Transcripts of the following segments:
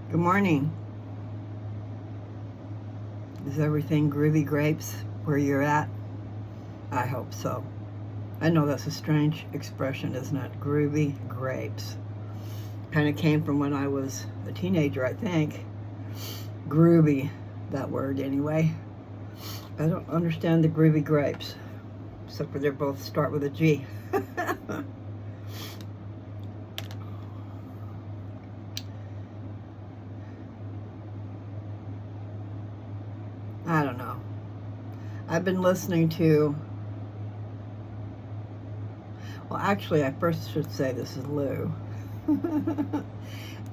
Good morning. Is everything groovy grapes where you're at? I hope so. I know that's a strange expression, isn't it? Groovy grapes. Kind of came from when I was a teenager, I think. Groovy, that word anyway. I don't understand the groovy grapes, except for they both start with a G. I don't know. I've been listening to, well, actually, I first should say this is Lou.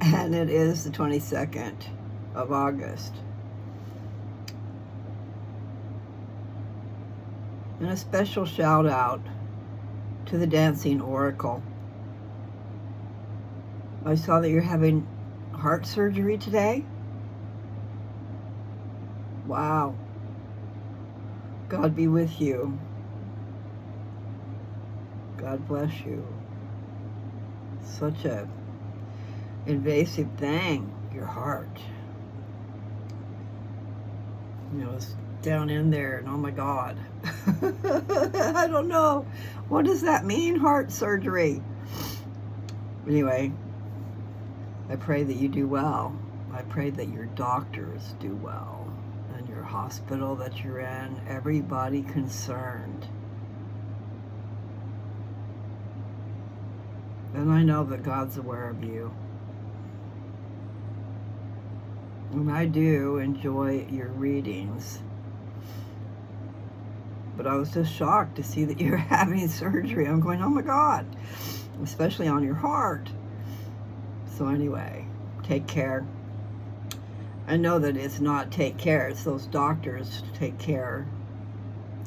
And it is the 22nd of August. And a special shout out to the Dancing Oracle. I saw that you're having heart surgery today. Wow. God be with you. God bless you. Such a invasive thing, your heart. It's down in there, and oh my God. I don't know. What does that mean, heart surgery? Anyway, I pray that you do well. I pray that your doctors do well, and your hospital that you're in, everybody concerned. And I know that God's aware of you. And I do enjoy your readings. But I was just shocked to see that you're having surgery. I'm going, oh my God, especially on your heart. So anyway, take care. I know that it's not take care, it's those doctors to take care.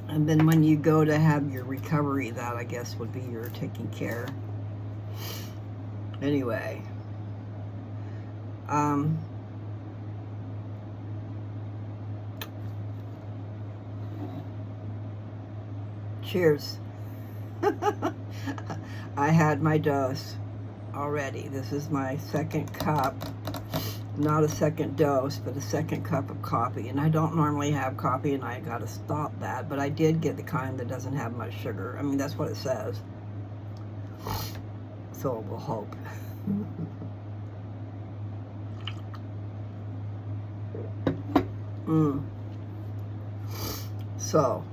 And then when you go to have your recovery, that I guess would be your taking care. Anyway, cheers. I had my dose already. This is my second cup. Not a second dose, but a second cup of coffee. And I don't normally have coffee, and I gotta stop that. But I did get the kind that doesn't have much sugar. I mean, that's what it says. So we'll hope. So,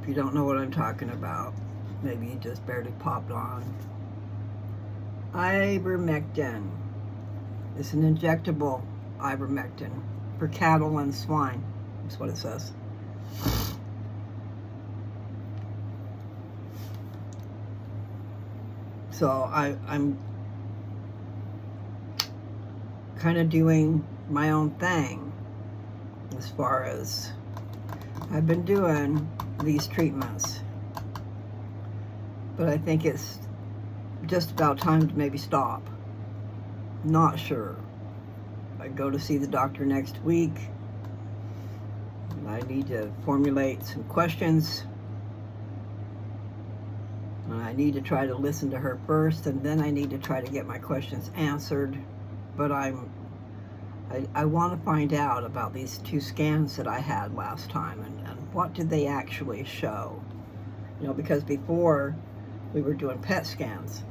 if you don't know what I'm talking about, maybe you just barely popped on. Ivermectin. It's an injectable ivermectin for cattle and swine. That's what it says. So I'm kind of doing my own thing as far as I've been doing these treatments. But I think it's just about time to maybe stop. Not sure. I go to see the doctor next week. I need to formulate some questions. I need to try to listen to her first, and then I need to try to get my questions answered. But I want to find out about these 2 scans that I had last time, and what did they actually show? Because before we were doing PET scans,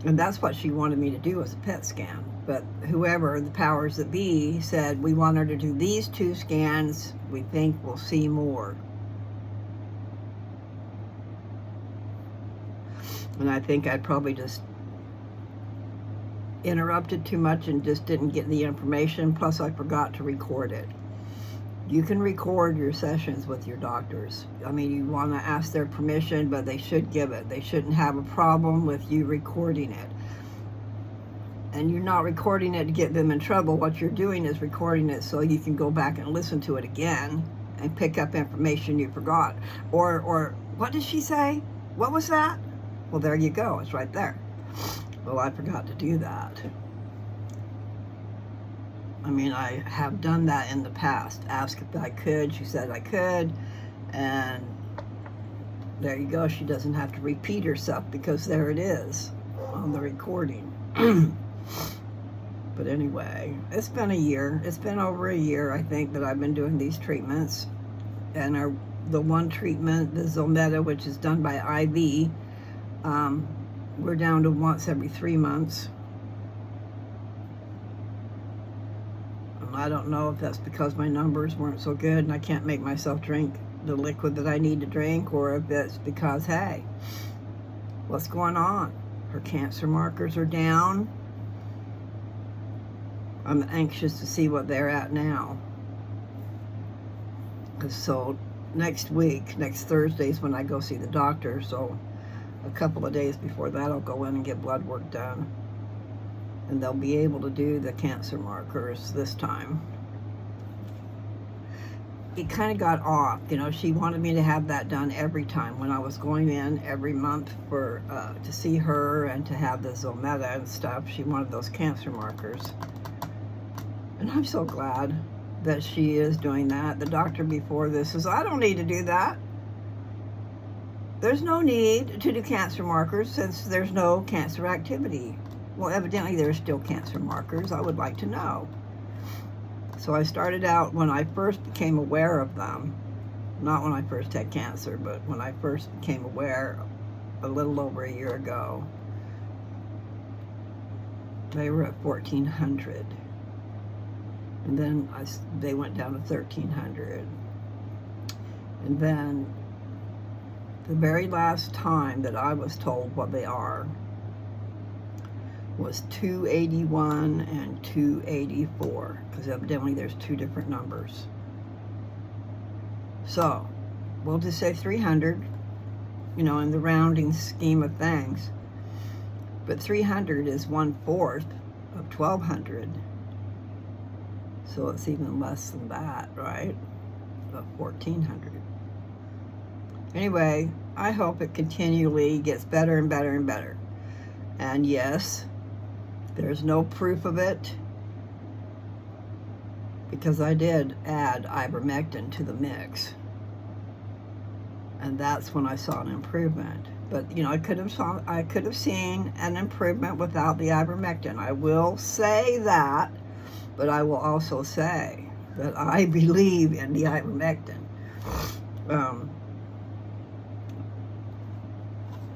and that's what she wanted me to do, was a PET scan. But whoever, the powers that be, said we want her to do these 2 scans. We think we'll see more. And I think I probably just interrupted too much and just didn't get the information. Plus, I forgot to record it. You can record your sessions with your doctors. I mean, you want to ask their permission, but they should give it. They shouldn't have a problem with you recording it. And you're not recording it to get them in trouble. What you're doing is recording it so you can go back and listen to it again and pick up information you forgot. Or what did she say? What was that? Well, there you go. It's right there. Well, I forgot to do that. I mean, I have done that in the past. Asked if I could. She said I could. And there you go. She doesn't have to repeat herself because there it is. on the recording. But anyway, it's been a year. It's been over a year, I think, that I've been doing these treatments. And the one treatment, the Zometa, which is done by IV, we're down to once every 3 months. And I don't know if that's because my numbers weren't so good and I can't make myself drink the liquid that I need to drink, or if it's because, hey, what's going on? Her cancer markers are down. I'm anxious to see what they're at now. So next week, next Thursday is when I go see the doctor. So a couple of days before that, I'll go in and get blood work done. And they'll be able to do the cancer markers this time. It kind of got off, you know. She wanted me to have that done every time when I was going in every month for to see her and to have the Zometa and stuff. She wanted those cancer markers. And I'm so glad that she is doing that. The doctor before this says, I don't need to do that. There's no need to do cancer markers since there's no cancer activity. Well, evidently there's still cancer markers. I would like to know. So I started out when I first became aware of them, not when I first had cancer, but when I first became aware a little over a year ago. They were at 1,400. And then they went down to 1,300. And then the very last time that I was told what they are was 281 and 284, because evidently there's two different numbers. So we'll just say 300, you know, in the rounding scheme of things. But 300 is 1/4 of 1,200. So it's even less than that, right? Of 1,400. Anyway, I hope it continually gets better and better and better. And yes, there's no proof of it, because I did add Ivermectin to the mix. And that's when I saw an improvement. But, you know, I could have seen an improvement without the Ivermectin. I will say that. But I will also say that I believe in the Ivermectin.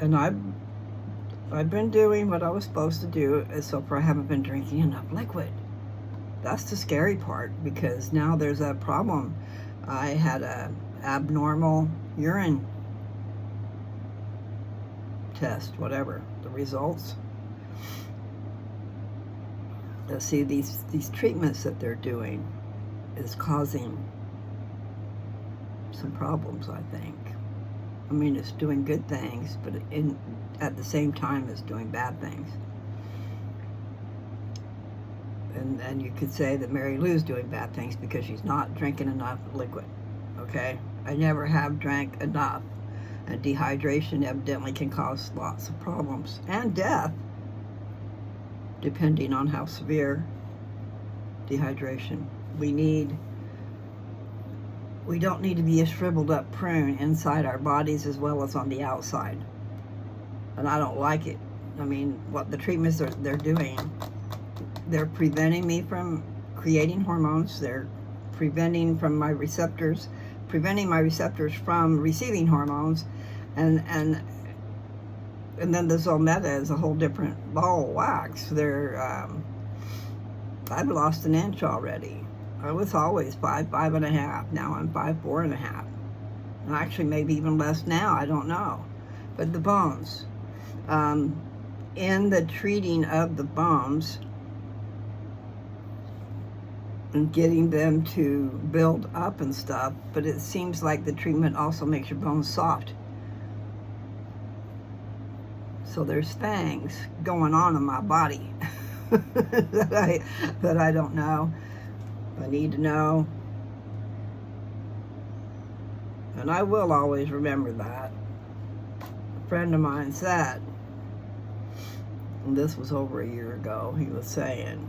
And I've been doing what I was supposed to do, so far I haven't been drinking enough liquid. That's the scary part, because now there's a problem. I had a abnormal urine test, whatever, the results. See, these treatments that they're doing is causing some problems, I think. I mean, it's doing good things, but at the same time it's doing bad things. And you could say that Mary Lou's doing bad things because she's not drinking enough liquid, okay? I never have drank enough. And dehydration evidently can cause lots of problems and death, depending on how severe dehydration. We don't need to be a shriveled up prune inside our bodies as well as on the outside. And I don't like it. I mean, what the treatments they're doing, they're preventing me from creating hormones. They're preventing my receptors from receiving hormones. And then the Zometa is a whole different ball of wax. I've lost an inch already. I was always 5'5.5". Now I'm 5'4.5". And actually maybe even less now, I don't know. But the bones, in the treating of the bones and getting them to build up and stuff, but it seems like the treatment also makes your bones soft. So there's things going on in my body that I don't know. I need to know. And I will always remember that. A friend of mine said, and this was over a year ago, he was saying,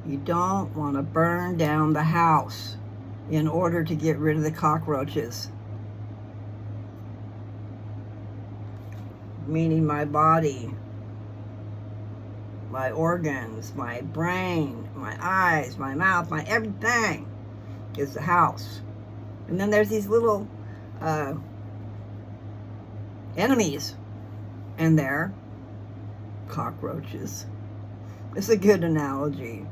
you don't want to burn down the house in order to get rid of the cockroaches. Meaning my body. my organs, my brain, my eyes, my mouth, my everything is the house. And then there's these little enemies in there, cockroaches. It's a good analogy,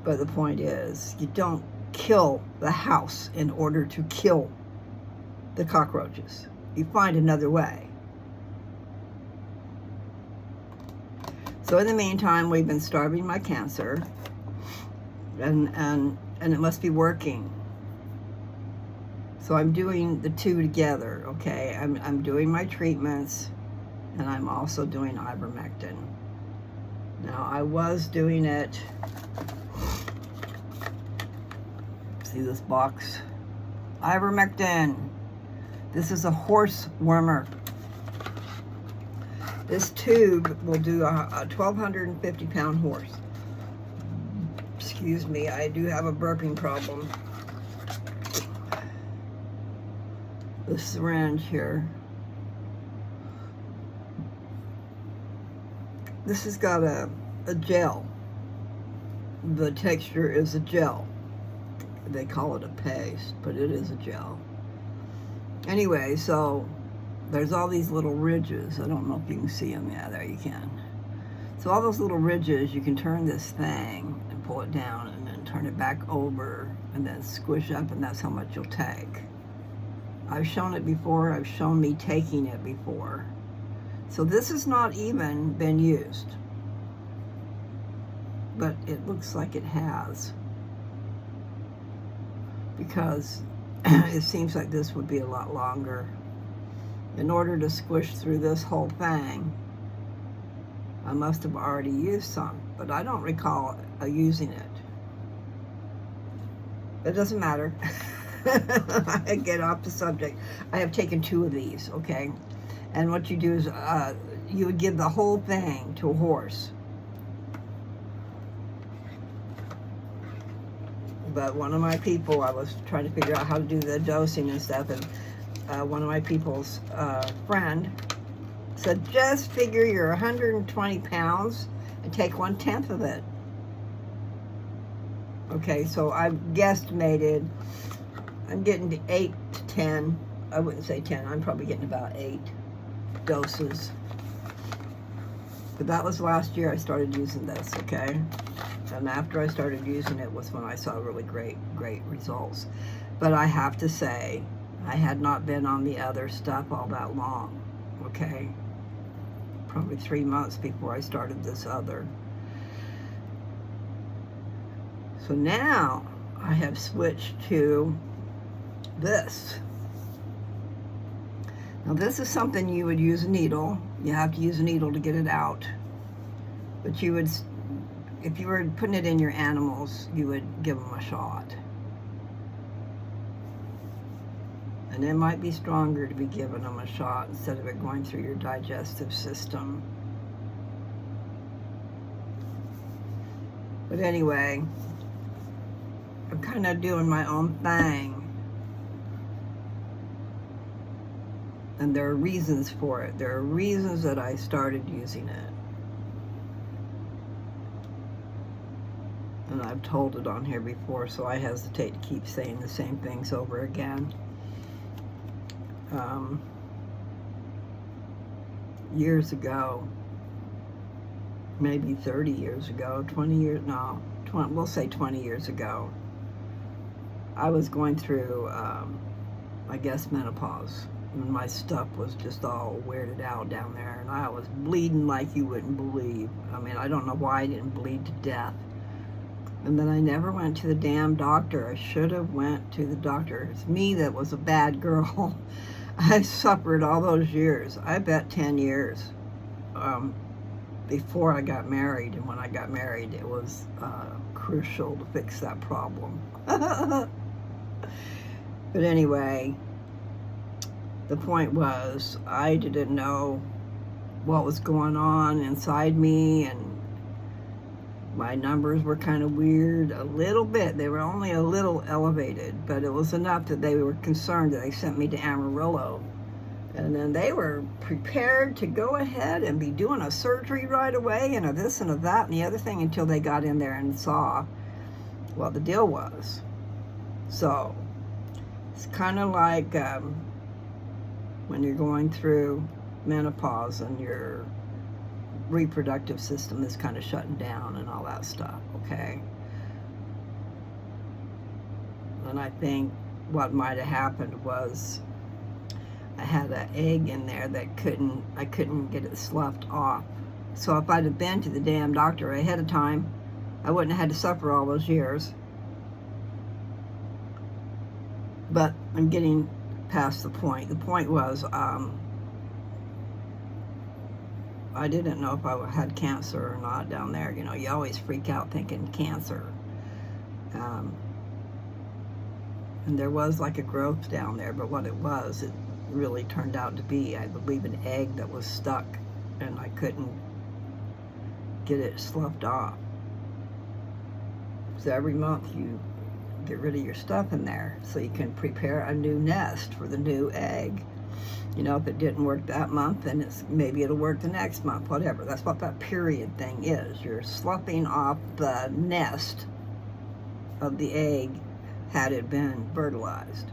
but the point is, you don't kill the house in order to kill the cockroaches. You find another way. So in the meantime, we've been starving my cancer, and it must be working. So I'm doing the two together, okay? I'm doing my treatments, and I'm also doing ivermectin. Now, I was doing it, see this box? Ivermectin. This is a horse wormer. This tube will do a 1,250-pound horse. Excuse me, I do have a burping problem. The syringe here. This has got a gel. The texture is a gel. They call it a paste, but it is a gel. Anyway, so there's all these little ridges. I don't know if you can see them. Yeah, there you can. So all those little ridges, you can turn this thing and pull it down and then turn it back over and then squish up, and that's how much you'll take. I've shown it before. I've shown me taking it before. So this has not even been used, but it looks like it has, because it seems like this would be a lot longer. In order to squish through this whole thing, I must have already used some, but I don't recall using it. It doesn't matter. I get off the subject. I have taken 2 of these, okay? And what you do is you would give the whole thing to a horse. But one of my people, I was trying to figure out how to do the dosing and stuff, and one of my people's friend said, just figure you're 120 pounds and take 1/10 of it. Okay, so I've guesstimated, I'm getting to 8 to 10. I wouldn't say 10, I'm probably getting about 8 doses. But that was last year I started using this, okay? And after I started using it was when I saw really great results. But I have to say, I had not been on the other stuff all that long, okay? Probably 3 months before I started this other. So now I have switched to this. Now this is something you would use a needle. You have to use a needle to get it out. But you would, if you were putting it in your animals, you would give them a shot. And it might be stronger to be giving them a shot instead of it going through your digestive system. But anyway, I'm kind of doing my own thing. And there are reasons for it. There are reasons that I started using it. And I've told it on here before, so I hesitate to keep saying the same things over again. Years ago, maybe 30 years ago, 20 years, no, 20, we'll say 20 years ago, I was going through, I guess, menopause. And my stuff was just all weirded out down there, and I was bleeding like you wouldn't believe. I mean, I don't know why I didn't bleed to death. And then I never went to the damn doctor. I should have went to the doctor. It's me that was a bad girl. I suffered all those years. I bet 10 years before I got married. And when I got married, it was crucial to fix that problem. But anyway, the point was, I didn't know what was going on inside me, and my numbers were kind of weird, a little bit. They were only a little elevated, but it was enough that they were concerned that they sent me to Amarillo And then they were prepared to go ahead and be doing a surgery right away and a this and a that and the other thing until they got in there and saw what the deal was. So it's kind of like when you're going through menopause and your reproductive system is kind of shutting down and all that stuff, okay? And I think what might have happened was I had an egg in there that I couldn't get it sloughed off. So if I'd have been to the damn doctor ahead of time, I wouldn't have had to suffer all those years. But I'm getting past the point. The point was, I didn't know if I had cancer or not down there. You know, you always freak out thinking cancer. And there was like a growth down there, but what it really turned out to be, I believe, an egg that was stuck, and I couldn't get it sloughed off. So every month you get rid of your stuff in there so you can prepare a new nest for the new egg. You know, if it didn't work that month, then maybe it'll work the next month, whatever. That's what that period thing is. You're sloughing off the nest of the egg had it been fertilized.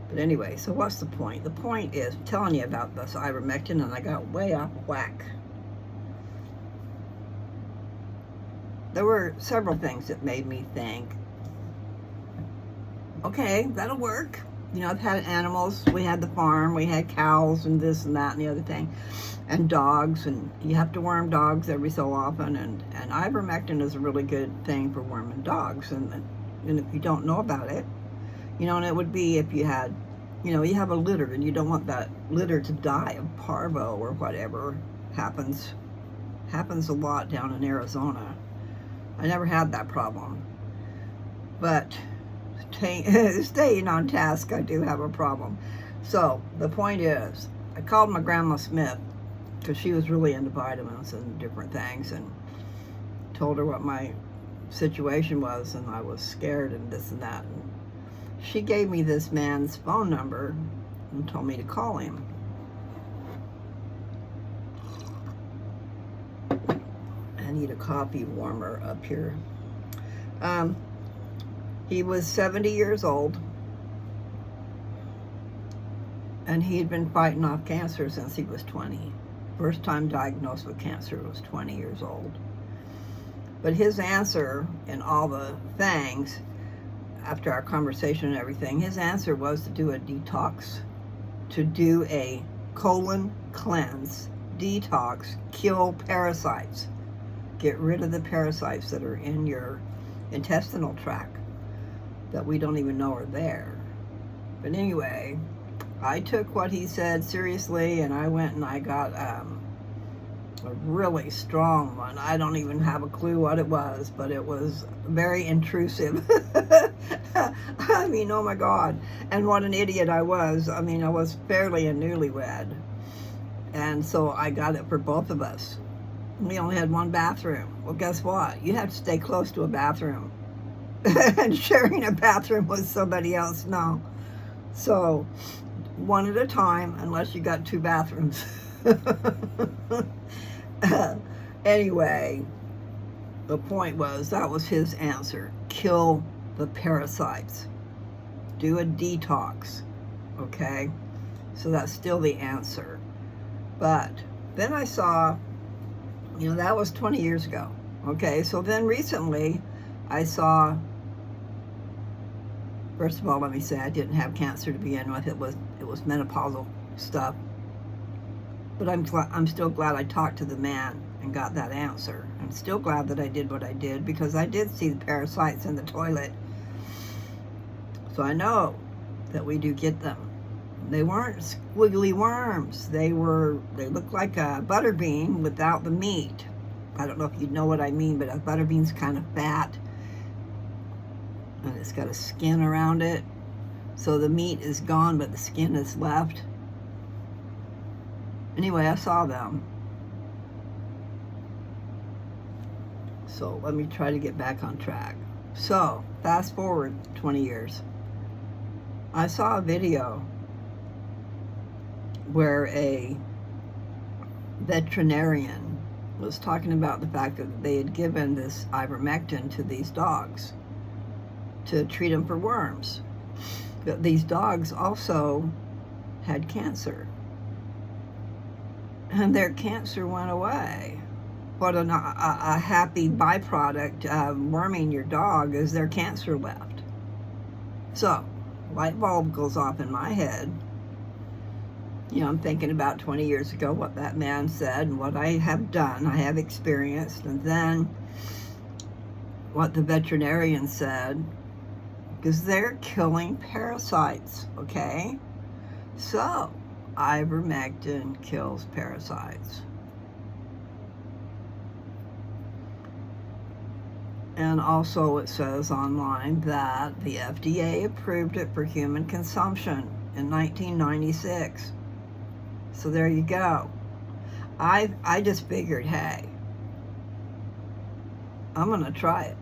But anyway, so what's the point? The point is I'm telling you about this ivermectin, and I got way off whack. There were several things that made me think, okay, that'll work. You know, I've had animals. We had the farm. We had cows and this and that and the other thing. And dogs. And you have to worm dogs every so often. And ivermectin is a really good thing for worming dogs. And if you don't know about it, you know, and it would be if you had, you know, you have a litter and you don't want that litter to die of parvo or whatever. Happens a lot down in Arizona. I never had that problem. But staying on task, I do have a problem. So the point is, I called my Grandma Smith because she was really into vitamins and different things, and told her what my situation was, and I was scared and this and that. And she gave me this man's phone number and told me to call him. I need a coffee warmer up here. He was 70 years old, and he'd been fighting off cancer since he was 20. First time diagnosed with cancer was 20 years old. But his answer in all the things, after our conversation and everything, his answer was to do a detox, to do a colon cleanse, detox, kill parasites, get rid of the parasites that are in your intestinal tract that we don't even know are there. But anyway, I took what he said seriously, and I went and I got a really strong one. I don't even have a clue what it was, but it was very intrusive. I mean, oh my God. And what an idiot I was. I mean, I was barely a newlywed. And so I got it for both of us. We only had one bathroom. Well, guess what? You have to stay close to a bathroom. And sharing a bathroom with somebody else, no. So, one at a time, unless you got two bathrooms. Anyway, the point was, that was his answer. Kill the parasites. Do a detox. Okay? So that's still the answer. But then I saw, you know, that was 20 years ago. Okay? So then recently, I saw, first of all, let me say, I didn't have cancer to begin with. It was menopausal stuff. But I'm still glad I talked to the man and got that answer. I'm still glad that I did what I did, because I did see the parasites in the toilet. So I know that we do get them. They weren't squiggly worms. They looked like a butter bean without the meat. I don't know if you know what I mean, but a butter bean's kind of fat. And it's got a skin around it. So the meat is gone, but the skin is left. Anyway, I saw them. So let me try to get back on track. So, fast forward 20 years. I saw a video where a veterinarian was talking about the fact that they had given this ivermectin to these dogs to treat them for worms. But these dogs also had cancer, and their cancer went away. What a happy byproduct of worming your dog is their cancer left. So, light bulb goes off in my head. You know, I'm thinking about 20 years ago what that man said and what I have done, I have experienced, and then what the veterinarian said, because they're killing parasites, okay? So, ivermectin kills parasites. And also it says online that the FDA approved it for human consumption in 1996. So there you go. I just figured, hey, I'm going to try it.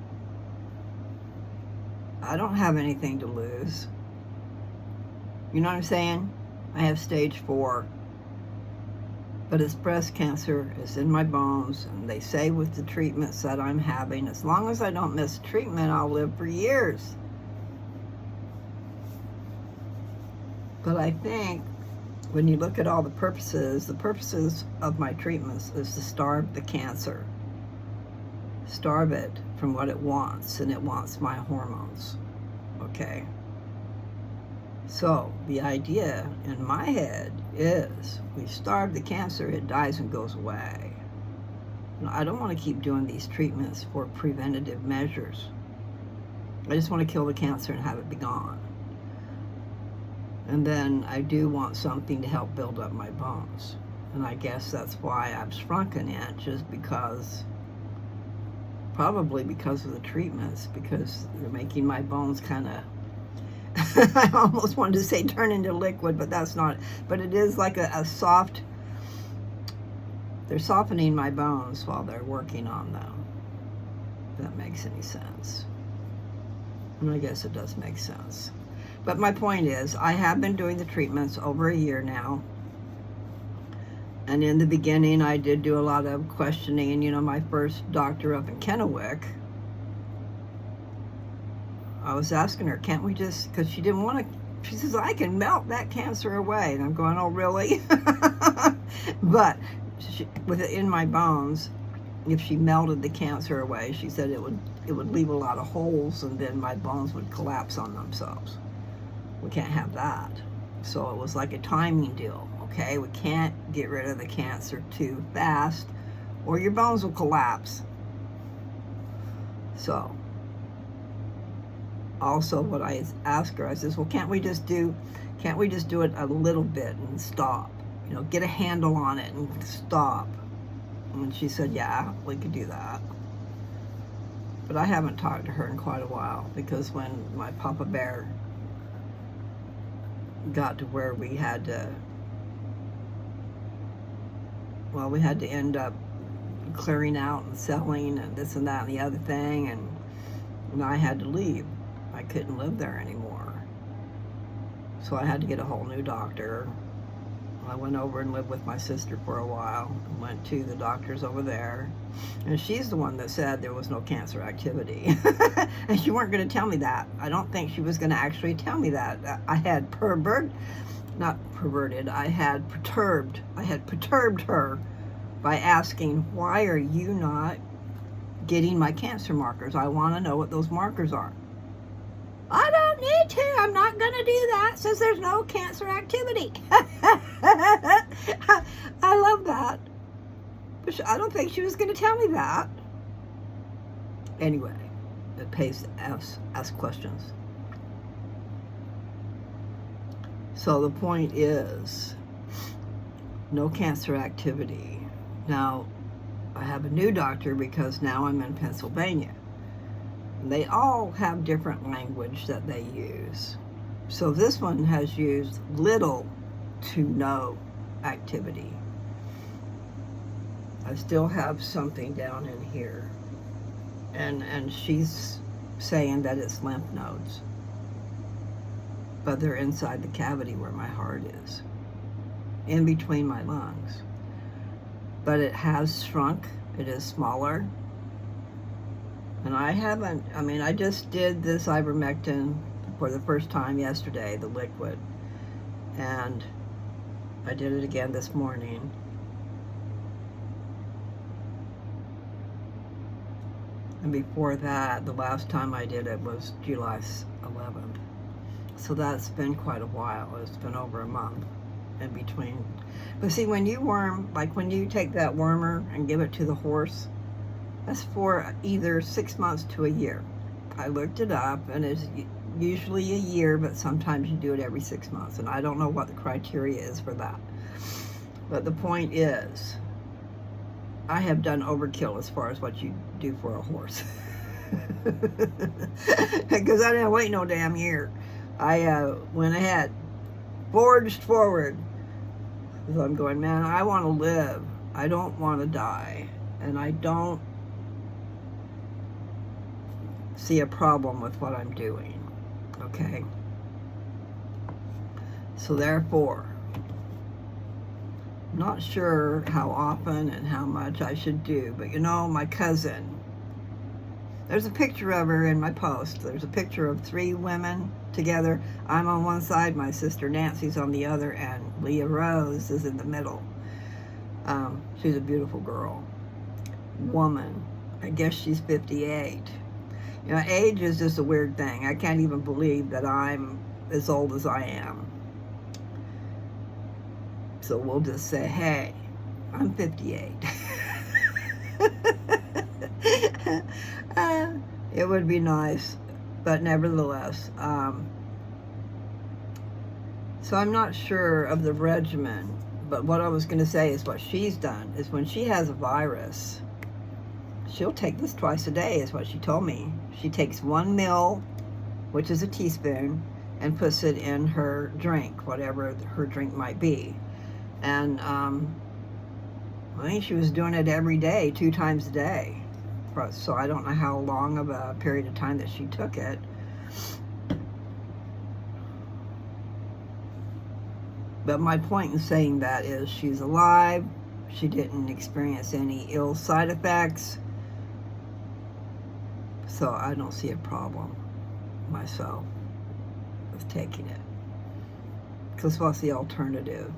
I don't have anything to lose. You know what I'm saying? I have stage 4. But it's breast cancer. It's in my bones. And they say with the treatments that I'm having, as long as I don't miss treatment, I'll live for years. But I think when you look at all the purposes of my treatments is to starve the cancer. Starve it from what it wants, and it wants my hormones. Okay? So, the idea in my head is we starve the cancer, it dies and goes away. I don't want to keep doing these treatments for preventative measures. I just want to kill the cancer and have it be gone. And then I do want something to help build up my bones. And I guess that's why I've shrunk an inch, is probably because of the treatments, because they're making my bones kind of, I almost wanted to say turn into liquid, but that's not, but it is like a soft, they're softening my bones while they're working on them. If that makes any sense. And I guess it does make sense. But my point is, I have been doing the treatments over a year now. And in the beginning, I did do a lot of questioning. You know, my first doctor up in Kennewick, I was asking her, can't we just, because she didn't want to, she says, I can melt that cancer away. And I'm going, oh, really? But with it in my bones, if she melted the cancer away, she said it would leave a lot of holes, and then my bones would collapse on themselves. We can't have that. So it was like a timing deal, okay? We can't get rid of the cancer too fast, or your bones will collapse. So, also what I asked her, I says, well, can't we just do it a little bit and stop? You know, get a handle on it and stop. And she said, yeah, we could do that. But I haven't talked to her in quite a while, because when my Papa Bear got to where we had to end up clearing out and selling and this and that and the other thing, and I had to leave. I couldn't live there anymore. So I had to get a whole new doctor. I went over and lived with my sister for a while, and went to the doctors over there, and she's the one that said there was no cancer activity. And she weren't going to tell me that. I don't think she was going to actually tell me that. I had perturbed her by asking, why are you not getting my cancer markers? I want to know what those markers are. I don't need to. I'm not going to do that since there's no cancer activity. I love that. But I don't think she was going to tell me that. Anyway, it pays to ask questions. So the point is, no cancer activity. Now, I have a new doctor because now I'm in Pennsylvania. They all have different language that they use. So this one has used little to no activity. I still have something down in here. And she's saying that it's lymph nodes. But they're inside the cavity where my heart is. in between my lungs. But it has shrunk. It is smaller. And I just did this ivermectin for the first time yesterday, the liquid. And I did it again this morning. And before that, the last time I did it was July 11th. So that's been quite a while. It's been over a month in between. But see, when you worm, like when you take that wormer and give it to the horse, that's for either 6 months to a year. I looked it up, and it's usually a year, but sometimes you do it every 6 months. And I don't know what the criteria is for that. But the point is, I have done overkill as far as what you do for a horse. Because I didn't wait no damn year. I went ahead, forged forward. So I'm going, man, I want to live. I don't want to die. And I don't see a problem with what I'm doing. Okay? So therefore, not sure how often and how much I should do, but my cousin, there's a picture of her in my post. There's a picture of 3 women together. I'm on one side, my sister Nancy's on the other, and Leah Rose is in the middle. She's a beautiful girl. Woman. I guess she's 58. Age is just a weird thing. I can't even believe that I'm as old as I am. So we'll just say, hey, I'm 58. It would be nice, but nevertheless. So I'm not sure of the regimen, but what I was going to say is what she's done is when she has a virus, she'll take this twice a day, is what she told me. She takes 1 ml, which is a teaspoon, and puts it in her drink, whatever her drink might be. And I think she was doing it every day, 2 times a day. So I don't know how long of a period of time that she took it. But my point in saying that is she's alive. She didn't experience any ill side effects. So I don't see a problem myself with taking it. Because what's the alternative?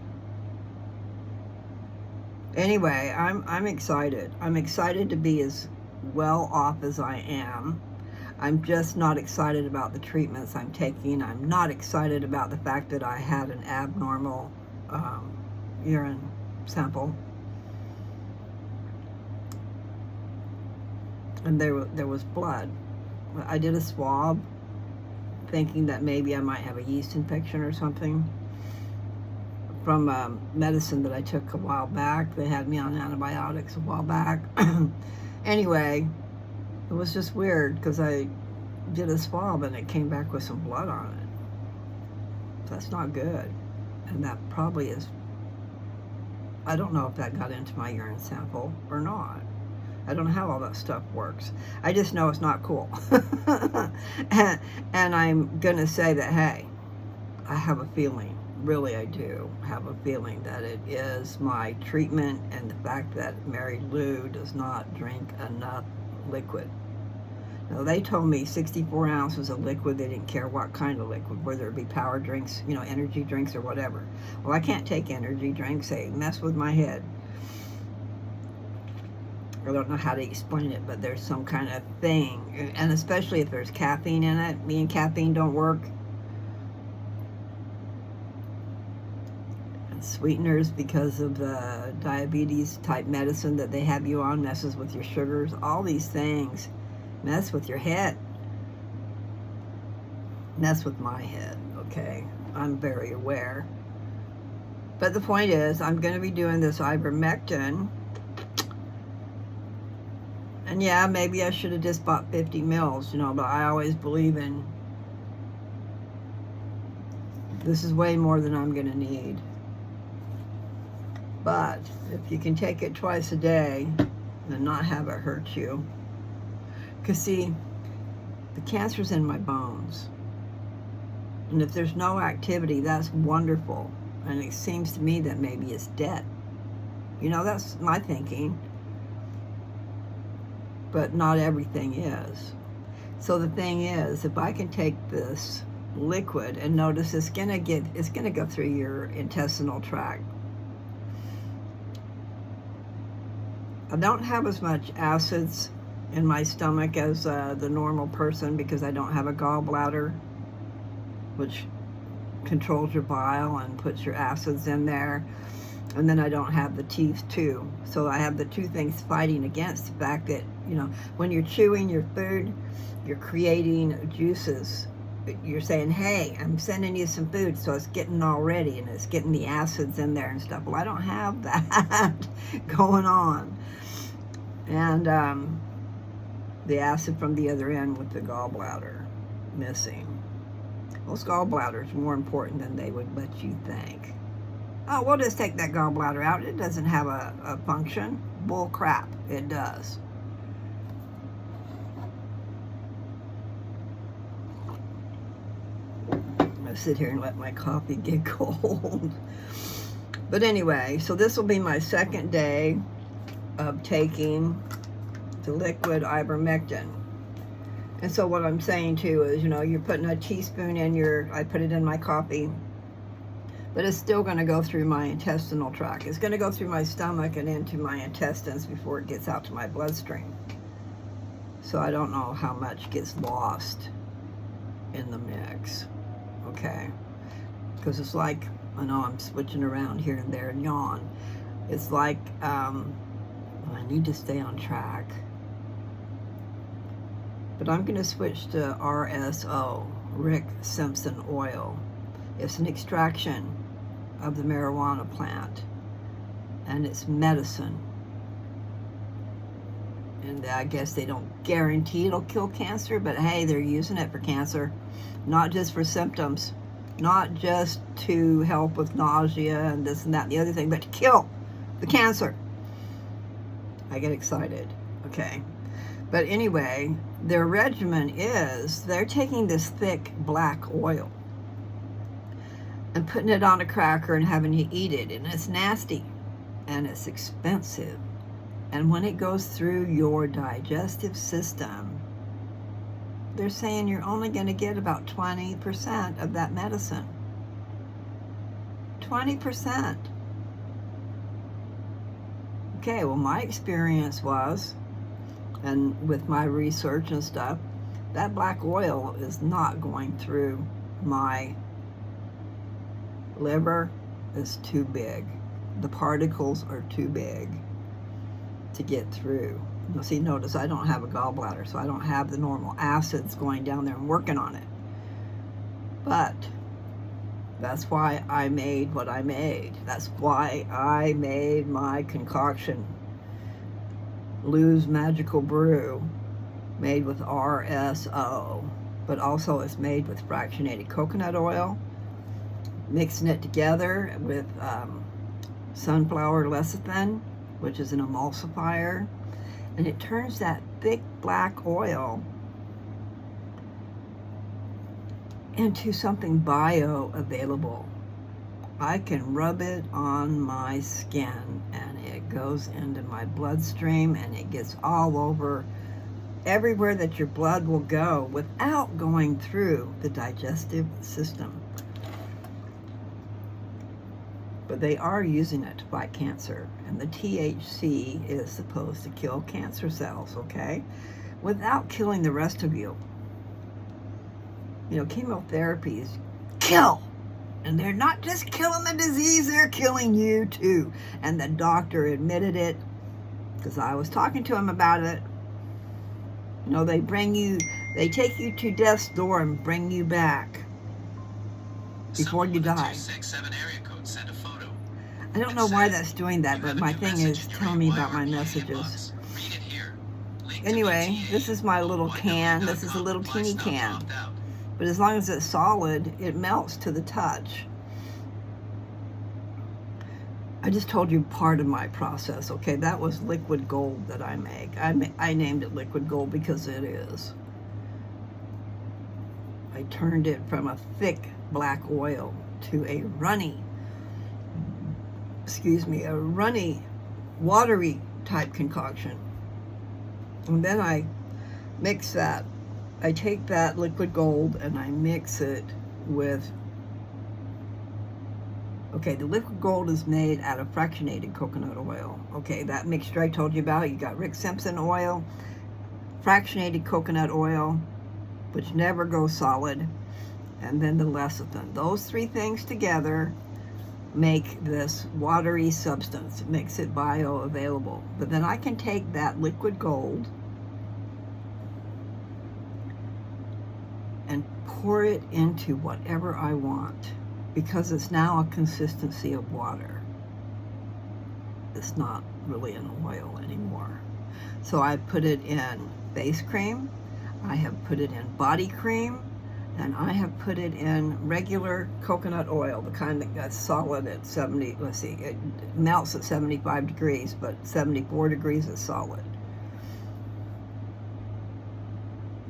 Anyway, I'm excited. I'm excited to be as well off as I am. I'm just not excited about the treatments I'm taking. I'm not excited about the fact that I had an abnormal urine sample. And there was blood. I did a swab thinking that maybe I might have a yeast infection or something from medicine that I took a while back. They had me on antibiotics a while back. Anyway, it was just weird because I did a swab and it came back with some blood on it. That's not good. And that probably is, I don't know if that got into my urine sample or not. I don't know how all that stuff works. I just know it's not cool. and I'm going to say that, hey, I have a feeling, really I do have a feeling that it is my treatment and the fact that Mary Lou does not drink enough liquid. Now, they told me 64 ounces of liquid. They didn't care what kind of liquid, whether it be power drinks, energy drinks or whatever. Well, I can't take energy drinks. They mess with my head. I don't know how to explain it, but there's some kind of thing. And especially if there's caffeine in it. Me and caffeine don't work. And sweeteners, because of the diabetes type medicine that they have you on, messes with your sugars. All these things mess with your head. Mess with my head, okay? I'm very aware. But the point is, I'm going to be doing this ivermectin. And yeah, maybe I should have just bought 50 mils, but I always believe in this is way more than I'm going to need. But if you can take it twice a day and not have it hurt you. Because see, the cancer's in my bones. And if there's no activity, that's wonderful. And it seems to me that maybe it's debt. You know, that's my thinking. But not everything is. So the thing is, if I can take this liquid, and notice it's gonna go through your intestinal tract. I don't have as much acids in my stomach as the normal person because I don't have a gallbladder, which controls your bile and puts your acids in there. And then I don't have the teeth too. So I have the two things fighting against the fact that, you know, when you're chewing your food, you're creating juices. You're saying, hey, I'm sending you some food, so it's getting all ready and it's getting the acids in there and stuff. Well, I don't have that going on. And the acid from the other end with the gallbladder missing. Most gallbladders are more important than they would let you think. Oh, we'll just take that gallbladder out. It doesn't have a function. Bull crap, it does. I'm going to sit here and let my coffee get cold. But anyway, so this will be my second day of taking the liquid ivermectin. And so what I'm saying too is, you know, you're putting a teaspoon in I put it in my coffee, but it's still going to go through my intestinal tract. It's going to go through my stomach and into my intestines before it gets out to my bloodstream. So I don't know how much gets lost in the mix, okay? Because it's like, I know I'm switching around here and there and yawn. It's like, I need to stay on track. But I'm going to switch to RSO, Rick Simpson oil. It's an extraction of the marijuana plant, and it's medicine. And I guess they don't guarantee it'll kill cancer, but hey, they're using it for cancer, not just for symptoms, not just to help with nausea and this and that and the other thing, but to kill the cancer. I get excited, okay? But anyway, their regimen is they're taking this thick black oil and putting it on a cracker and having you eat it. And it's nasty and it's expensive. And when it goes through your digestive system, they're saying you're only going to get about 20% of that medicine. 20%. Okay, well, my experience was, and with my research and stuff, that black oil is not going through my liver. It's too big. The particles are too big to get through. You'll see, notice I don't have a gallbladder, so I don't have the normal acids going down there and working on it. But that's why I made what I made. That's why I made my concoction, Lou's Magical Brew, made with RSO, but also it's made with fractionated coconut oil, mixing it together with sunflower lecithin, which is an emulsifier, and it turns that thick black oil into something bioavailable. I can rub it on my skin and it goes into my bloodstream and it gets all over everywhere that your blood will go without going through the digestive system. But they are using it to fight cancer, and the THC is supposed to kill cancer cells, okay? Without killing the rest of you. You know, chemotherapies kill. And they're not just killing the disease, they're killing you too. And the doctor admitted it, because I was talking to him about it. You know, they take you to death's door and bring you back before you die. I don't know why that's doing that, but my thing is telling me about my messages. Anyway, this is my little can. This is a little teeny can. But as long as it's solid, it melts to the touch. I just told you part of my process, okay? That was liquid gold that I make. I named it liquid gold because it is. I turned it from a thick black oil to a runny excuse me, a runny, watery type concoction. And then I mix that. I take that liquid gold and I mix it with, okay, the liquid gold is made out of fractionated coconut oil. Okay, that mixture I told you about, you got Rick Simpson oil, fractionated coconut oil, which never goes solid, and then the lecithin. Those three things together make this watery substance, makes it bioavailable. But then I can take that liquid gold and pour it into whatever I want, because it's now a consistency of water. It's not really an oil anymore. So I put it in face cream, I have put it in body cream, and I have put it in regular coconut oil, the kind that gets solid at 70, let's see, it melts at 75 degrees, but 74 degrees is solid.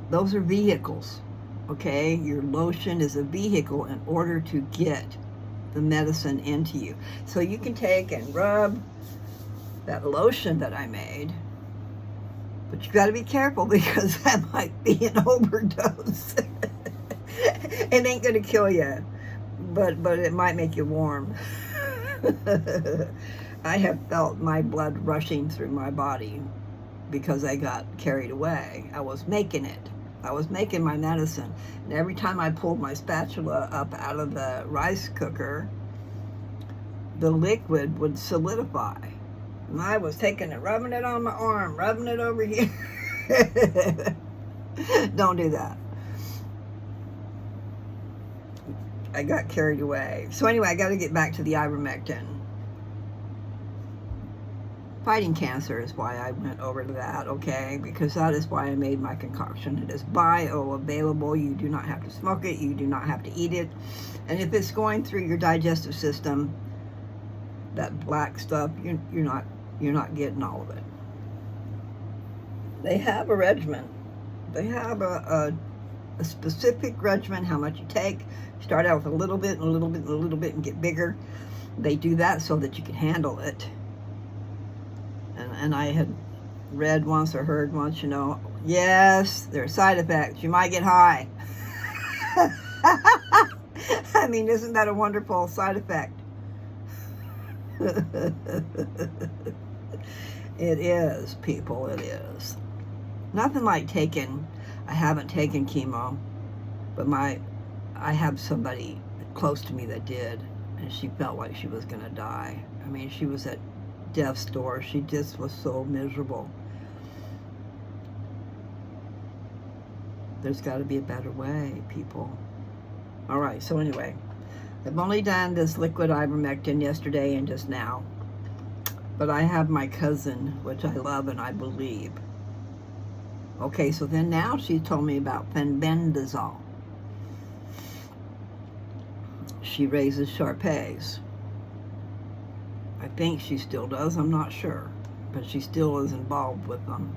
Those are vehicles, okay? Your lotion is a vehicle in order to get the medicine into you. So you can take and rub that lotion that I made, but you got to be careful because that might be an overdose. It ain't gonna kill you, but it might make you warm. I have felt my blood rushing through my body because I got carried away. I was making it. I was making my medicine, and every time I pulled my spatula up out of the rice cooker, the liquid would solidify. And I was taking it, rubbing it on my arm, rubbing it over here. Don't do that. I got carried away. So anyway, I got to get back to the ivermectin. Fighting cancer is why I went over to that, okay? Because that is why I made my concoction. It is bioavailable. You do not have to smoke it. You do not have to eat it. And if it's going through your digestive system, that black stuff, you're not getting all of it. They have a regimen. They have a specific regimen, how much you take. Start out with a little bit and a little bit and a little bit and get bigger. They do that so that you can handle it. And I had read once or heard once, yes, there are side effects. You might get high. I mean, isn't that a wonderful side effect? It is, people, it is. Nothing like I haven't taken chemo, but I have somebody close to me that did, and she felt like she was going to die. I mean, she was at death's door. She just was so miserable. There's got to be a better way, people. All right, so anyway, I've only done this liquid ivermectin yesterday and just now, but I have my cousin, which I love and I believe. Okay, so then now she told me about fenbendazole. She raises Shar-Peis. I think she still does, I'm not sure, but she still is involved with them.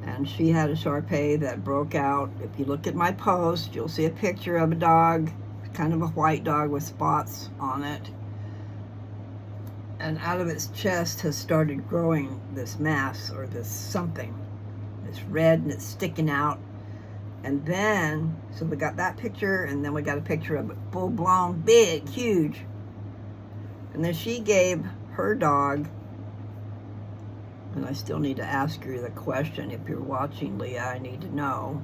And she had a Shar-Pei that broke out. If you look at my post, you'll see a picture of a dog, kind of a white dog with spots on it. And out of its chest has started growing this mass or this something. It's red and it's sticking out. And then, so we got that picture, and then we got a picture of it full-blown, big, huge. And then she gave her dog, and I still need to ask you the question. If you're watching, Leah, I need to know.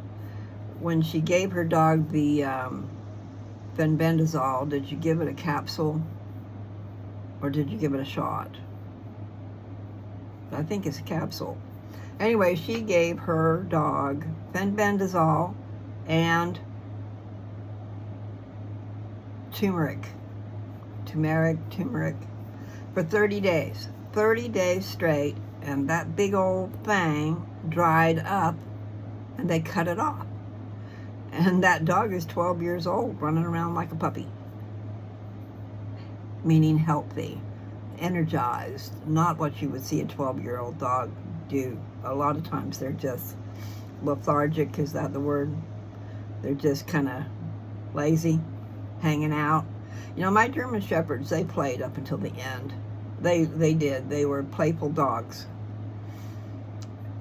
When she gave her dog the fenbendazole, did you give it a capsule or did you give it a shot? I think it's a capsule. Anyway, she gave her dog fenbendazole and turmeric for 30 days. 30 days straight, and that big old thing dried up, and they cut it off. And that dog is 12 years old, running around like a puppy. Meaning healthy, energized, not what you would see a 12-year-old dog do. A lot of times they're just lethargic, is that the word? They're just kind of lazy, hanging out. You know, my German Shepherds, they played up until the end. They did. They were playful dogs.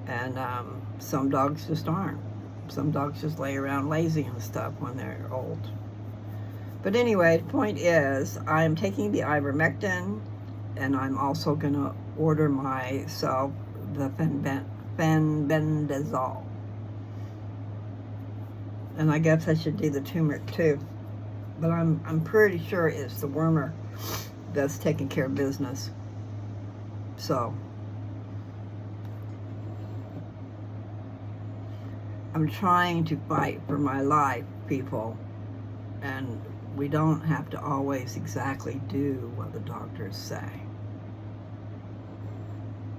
And some dogs just aren't. Some dogs just lay around lazy and stuff when they're old. But anyway, the point is, I'm taking the ivermectin, and I'm also going to order myself the fenbendazole. And I guess I should do the turmeric too. But I'm pretty sure it's the wormer that's taking care of business. So I'm trying to fight for my life, people, and we don't have to always exactly do what the doctors say.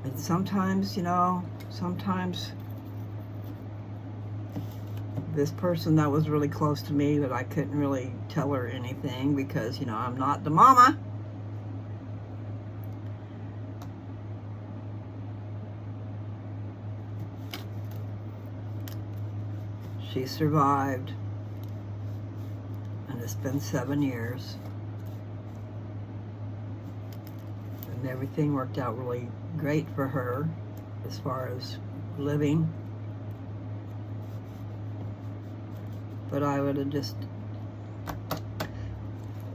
And sometimes, you know, sometimes this person that was really close to me, but I couldn't really tell her anything because, you know, I'm not the mama. She survived, and it's been 7 years, and everything worked out really great for her as far as living. But I would have just,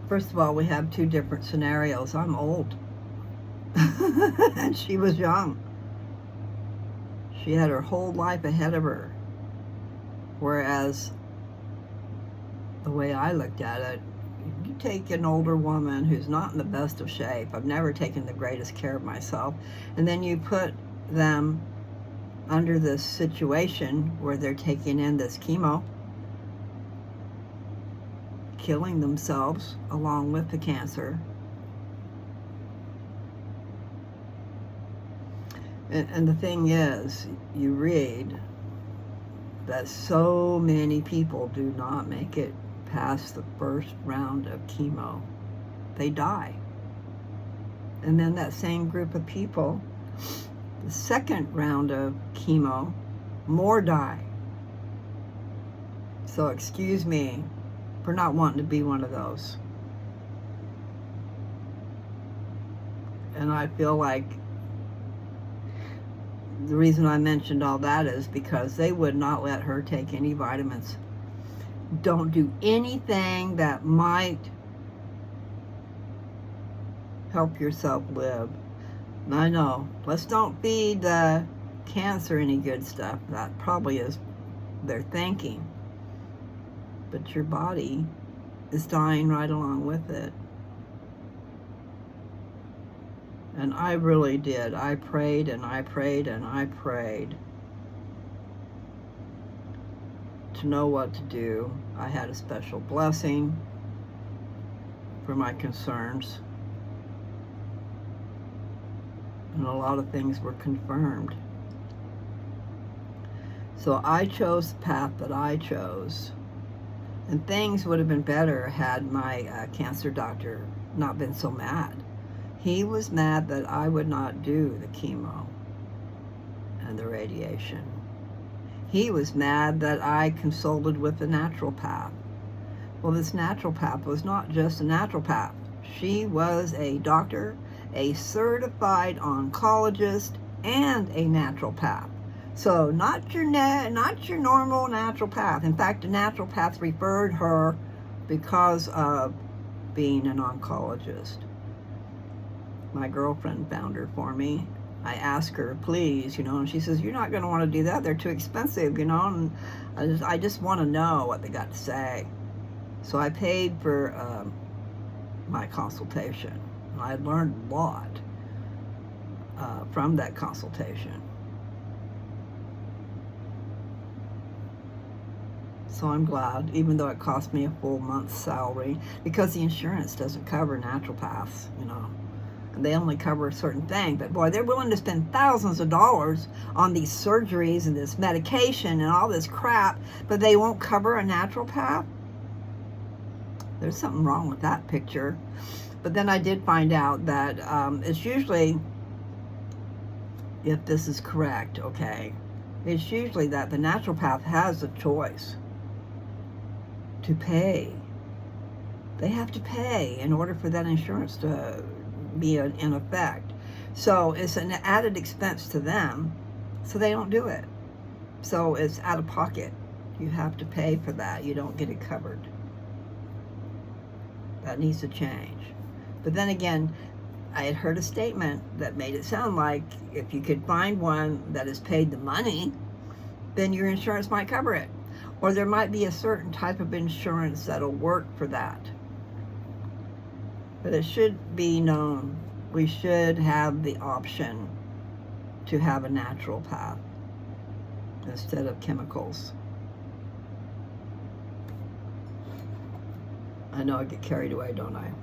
first of all, we have two different scenarios. I'm old, and she was young. She had her whole life ahead of her. Whereas the way I looked at it, you take an older woman who's not in the best of shape, I've never taken the greatest care of myself, and then you put them under this situation where they're taking in this chemo, killing themselves along with the cancer. And the thing is, you read that so many people do not make it past the first round of chemo. They die. And then that same group of people, the second round of chemo, more die. So excuse me for not wanting to be one of those. And I feel like the reason I mentioned all that is because they would not let her take any vitamins. Don't do anything that might help yourself live. I know, let's don't feed the cancer any good stuff. That probably is their thinking. But your body is dying right along with it. And I really did. I prayed and I prayed and I prayed to know what to do. I had a special blessing for my concerns. And a lot of things were confirmed. So I chose the path that I chose. And things would have been better had my cancer doctor not been so mad. He was mad that I would not do the chemo and the radiation. He was mad that I consulted with a naturopath. Well, this naturopath was not just a naturopath. She was a doctor, a certified oncologist, and a naturopath. So not your normal naturopath. In fact, a naturopath referred her because of being an oncologist. My girlfriend found her for me. I asked her, please, and she says, you're not going to want to do that. They're too expensive, and I just want to know what they got to say. So I paid for my consultation. I learned a lot from that consultation. So I'm glad, even though it cost me a full month's salary, because the insurance doesn't cover naturopaths, and they only cover a certain thing. But boy, they're willing to spend thousands of dollars on these surgeries and this medication and all this crap, but they won't cover a naturopath. There's something wrong with that picture. But then I did find out that it's usually, if this is correct, okay, it's usually that the naturopath has a choice to pay They have to pay in order for that insurance to be in effect. So it's an added expense to them, so they don't do it. So it's out of pocket. You have to pay for that. You don't get it covered. That needs to change. But then again, I had heard a statement that made it sound like if you could find one that has paid the money, then your insurance might cover it. Or there might be a certain type of insurance that'll work for that. But it should be known, we should have the option to have a natural path instead of chemicals. I know I get carried away, don't I?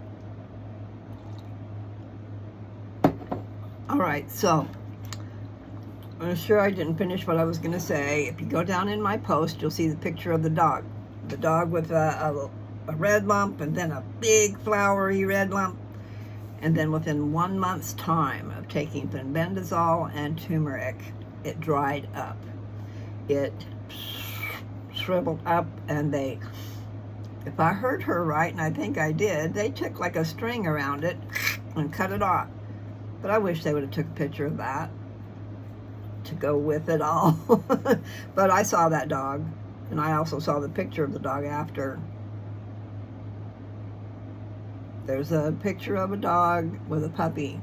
All right, so I'm sure I didn't finish what I was going to say. If you go down in my post, you'll see the picture of the dog. The dog with a red lump and then a big flowery red lump. And then within 1 month's time of taking fenbendazole and turmeric, it dried up. It shriveled up, and if I heard her right, and I think I did, they took like a string around it and cut it off. But I wish they would have took a picture of that to go with it all. But I saw that dog, and I also saw the picture of the dog after. There's a picture of a dog with a puppy.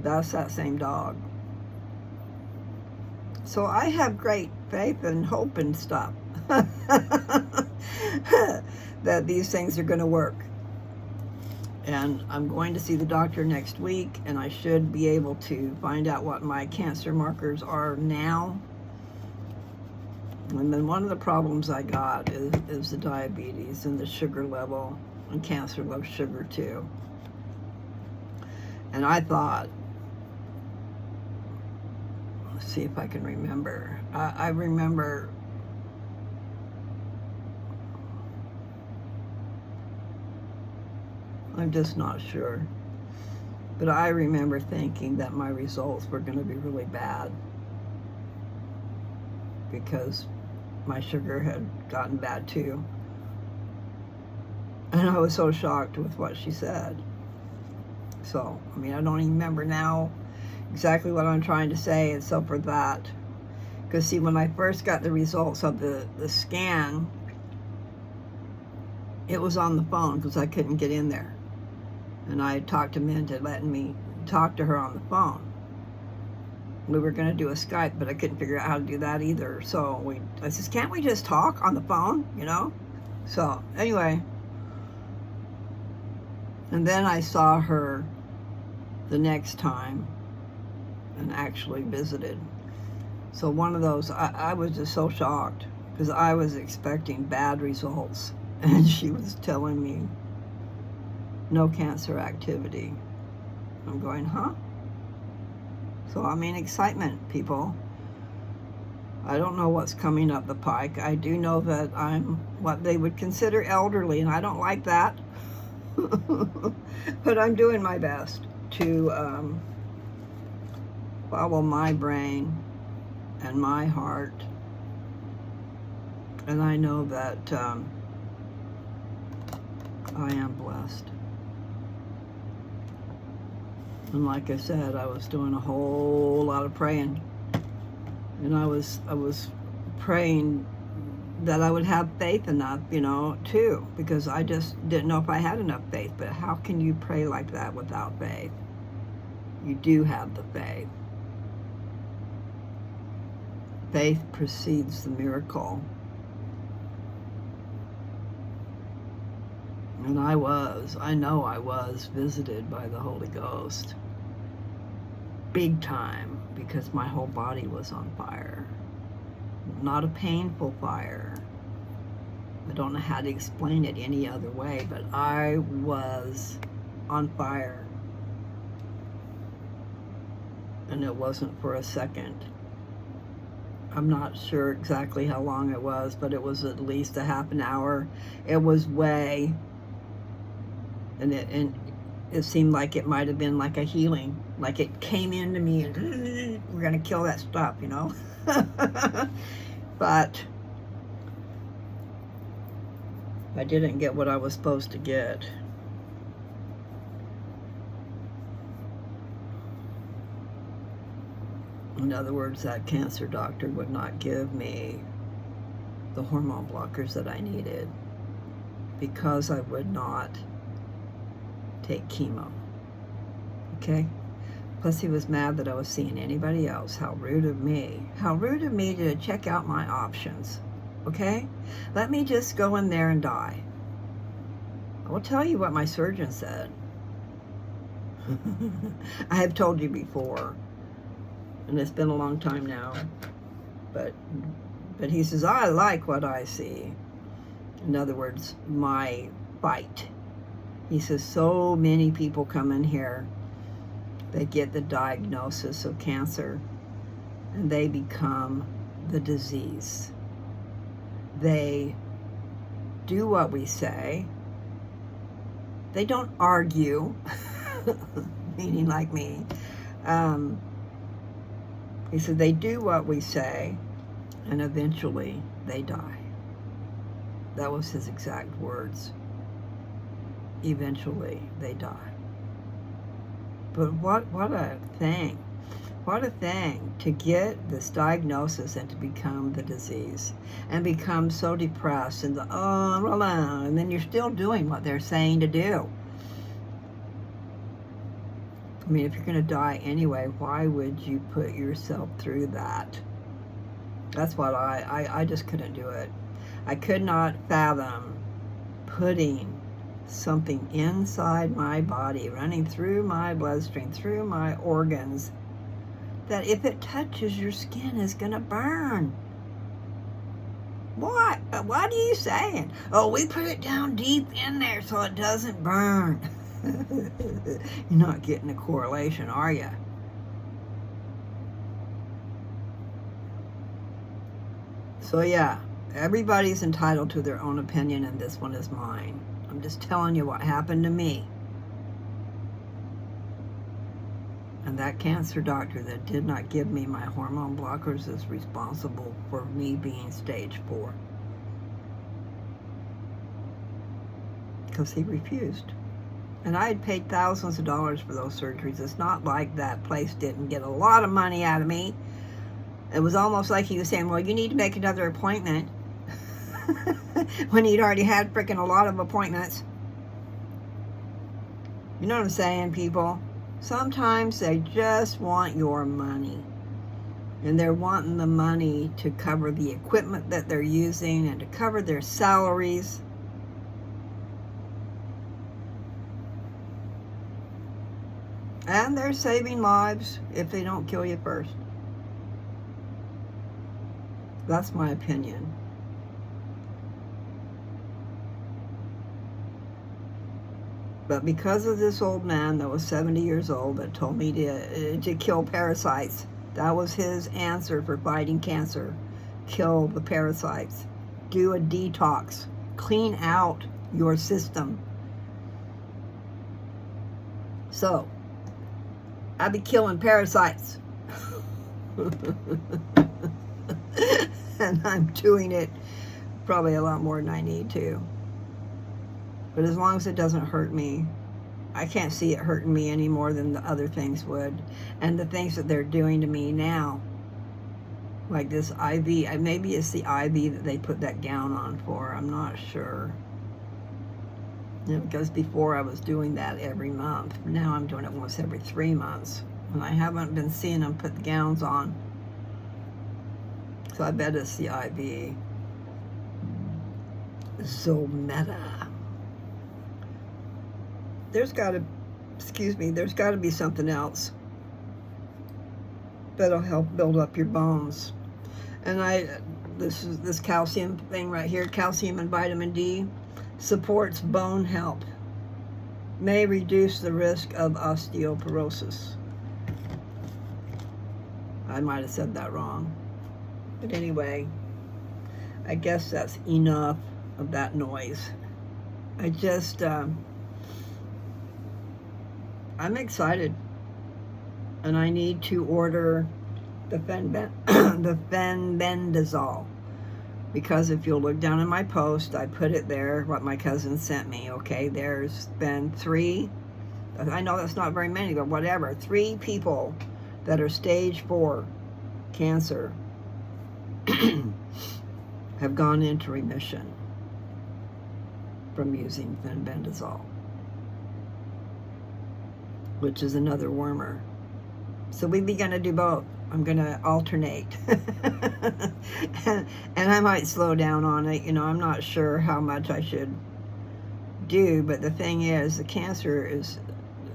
That's that same dog. So I have great faith and hope and stuff that these things are going to work. And I'm going to see the doctor next week, and I should be able to find out what my cancer markers are now. And then one of the problems I got is the diabetes and the sugar level, and cancer loves sugar too. And I thought, let's see if I can remember. I remember I'm just not sure. But I remember thinking that my results were going to be really bad because my sugar had gotten bad too. And I was so shocked with what she said. So, I mean, I don't even remember now exactly what I'm trying to say, except for that. Because, see, when I first got the results of the scan, it was on the phone because I couldn't get in there. And I talked to Minta letting me talk to her on the phone. We were going to do a Skype, but I couldn't figure out how to do that either. So I said, can't we just talk on the phone, you know? So, anyway. And then I saw her the next time and actually visited. So one of those, I was just so shocked because I was expecting bad results. And she was telling me no cancer activity. I'm going, huh? So I mean, excitement, people. I don't know what's coming up the pike. I do know that I'm what they would consider elderly, and I don't like that. But I'm doing my best to follow my brain and my heart. And I know that I am blessed. And like I said, I was doing a whole lot of praying. And I was praying that I would have faith enough, you know, too, because I just didn't know if I had enough faith. But how can you pray like that without faith? You do have the faith. Faith precedes the miracle. And I know I was visited by the Holy Ghost. Big time, because my whole body was on fire. Not a painful fire. I don't know how to explain it any other way, but I was on fire. And it wasn't for a second. I'm not sure exactly how long it was, but it was at least a half an hour. It was way, and it seemed like it might have been like a healing, like it came into me and we're going to kill that stuff, you know. But I didn't get what I was supposed to get. In other words, that cancer doctor would not give me the hormone blockers that I needed because I would not take chemo. Okay? Plus he was mad that I was seeing anybody else. How rude of me. How rude of me to check out my options. Okay? Let me just go in there and die. I will tell you what my surgeon said. I have told you before, and it's been a long time now, but he says, I like what I see. In other words, my fight. He says, so many people come in here, they get the diagnosis of cancer, and they become the disease. They do what we say. They don't argue, meaning like me. He said, they do what we say, and eventually they die. That was his exact words. Eventually they die. But what a thing. What a thing to get this diagnosis and to become the disease and become so depressed and and then you're still doing what they're saying to do. I mean, if you're going to die anyway, why would you put yourself through that? That's what I just couldn't do it. I could not fathom putting something inside my body, running through my bloodstream, through my organs, that if it touches your skin is going to burn. What? What are you saying? Oh, we put it down deep in there so it doesn't burn. You're not getting a correlation, are you? So yeah, everybody's entitled to their own opinion, and this one is mine. I'm just telling you what happened to me. And that cancer doctor that did not give me my hormone blockers is responsible for me being stage 4. Because he refused. And I had paid thousands of dollars for those surgeries. It's not like that place didn't get a lot of money out of me. It was almost like he was saying, well, you need to make another appointment. When he'd already had freaking a lot of appointments. You know what I'm saying, people? Sometimes they just want your money. And they're wanting the money to cover the equipment that they're using and to cover their salaries. And they're saving lives if they don't kill you first. That's my opinion. But because of this old man that was 70 years old that told me to kill parasites, that was his answer for fighting cancer. Kill the parasites. Do a detox. Clean out your system. So, I be killing parasites. And I'm doing it probably a lot more than I need to. But as long as it doesn't hurt me, I can't see it hurting me any more than the other things would. And the things that they're doing to me now, like this IV, maybe it's the IV that they put that gown on for, I'm not sure. You know, because before I was doing that every month. Now I'm doing it once every 3 months. And I haven't been seeing them put the gowns on. So I bet it's the IV. Zometa. There's got to be something else that'll help build up your bones. And this calcium thing right here, calcium and vitamin D, supports bone health, may reduce the risk of osteoporosis. I might have said that wrong. But anyway, I guess that's enough of that noise. I just, I'm excited, and I need to order the fenbendazole. Because if you'll look down in my post, I put it there, what my cousin sent me, okay? There's been 3, I know that's not very many, but whatever, 3 people that are stage 4 cancer have gone into remission from using fenbendazole, which is another wormer. So we're going to do both. I'm going to alternate. and I might slow down on it. I'm not sure how much I should do, but the thing is, the cancer is,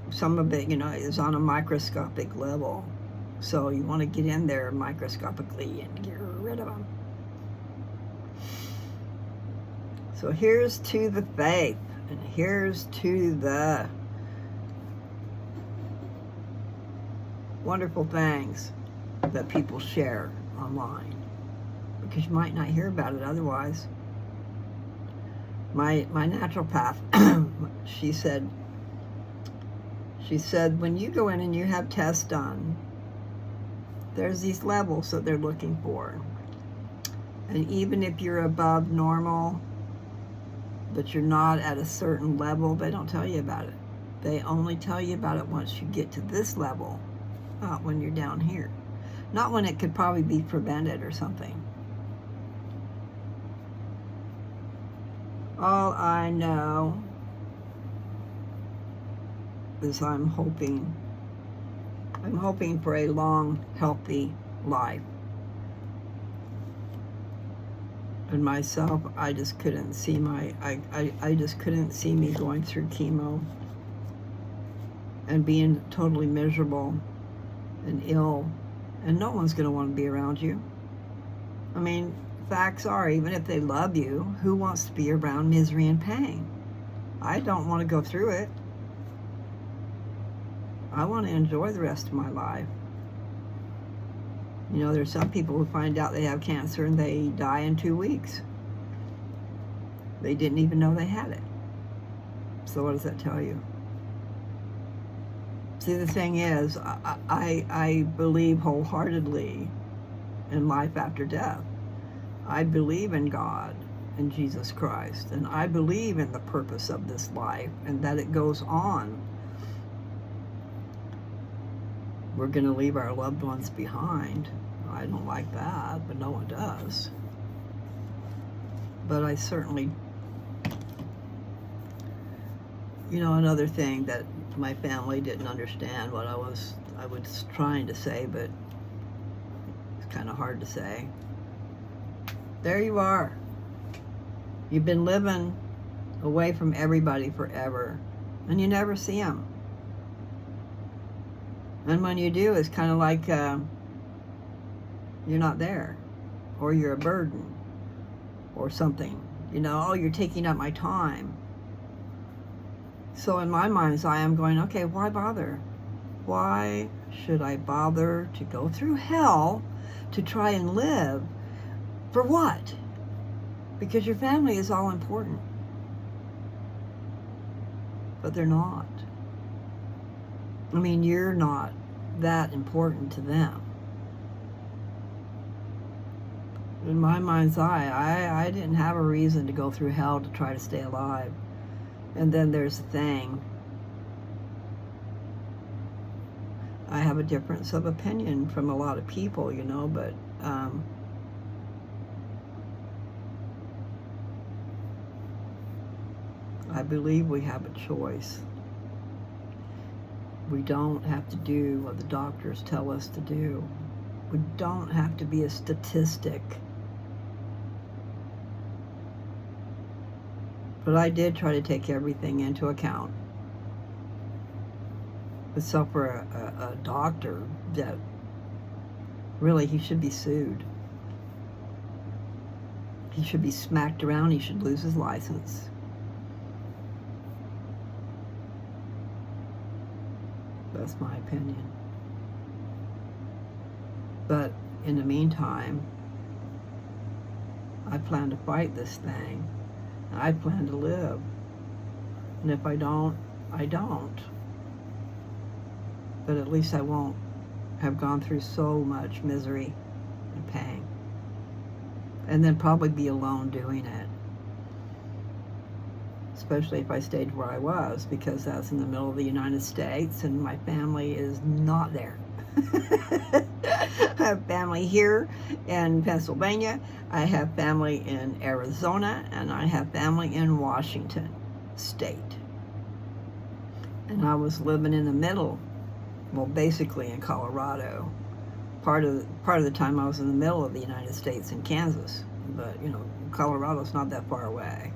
some of it, is on a microscopic level. So you want to get in there microscopically and get rid of them. So here's to the faith, and here's to the wonderful things that people share online, because you might not hear about it otherwise. My naturopath, she said when you go in and you have tests done, there's these levels that they're looking for, and even if you're above normal but you're not at a certain level, they don't tell you about it. They only tell you about it once you get to this level, not when you're down here. Not when it could probably be prevented or something. All I know is I'm hoping for a long, healthy life. And myself, I just couldn't see I just couldn't see me going through chemo and being totally miserable and ill, and no one's going to want to be around you. I mean, facts are, even if they love you, who wants to be around misery and pain? I don't want to go through it. I want to enjoy the rest of my life. There's some people who find out they have cancer and they die in 2 weeks. They didn't even know they had it. So what does that tell you? See, the thing is, I believe wholeheartedly in life after death. I believe in God and Jesus Christ, and I believe in the purpose of this life and that it goes on. We're going to leave our loved ones behind. I don't like that, but no one does. But I certainly, another thing that my family didn't understand what I was trying to say, but it's kind of hard to say. There you are. You've been living away from everybody forever, and you never see them. And when you do, it's kind of like you're not there, or you're a burden, or something. You're taking up my time. So in my mind's eye, I'm going, okay, why bother? Why should I bother to go through hell to try and live? For what? Because your family is all important. But they're not. I mean, you're not that important to them. In my mind's eye, I didn't have a reason to go through hell to try to stay alive. And then there's the thing. I have a difference of opinion from a lot of people, but I believe we have a choice. We don't have to do what the doctors tell us to do. We don't have to be a statistic. But I did try to take everything into account. Except for a doctor that really, he should be sued. He should be smacked around. He should lose his license. That's my opinion. But in the meantime, I plan to fight this thing. I plan to live. And if I don't, I don't. But at least I won't have gone through so much misery and pain. and then probably be alone doing it. Especially if I stayed where I was, because that's in the middle of the United States and my family is not there. I have family here in Pennsylvania, I have family in Arizona, and I have family in Washington State. And I was living in the middle, well, basically in Colorado. Part of the time I was in the middle of the United States in Kansas, but you know, Colorado's not that far away.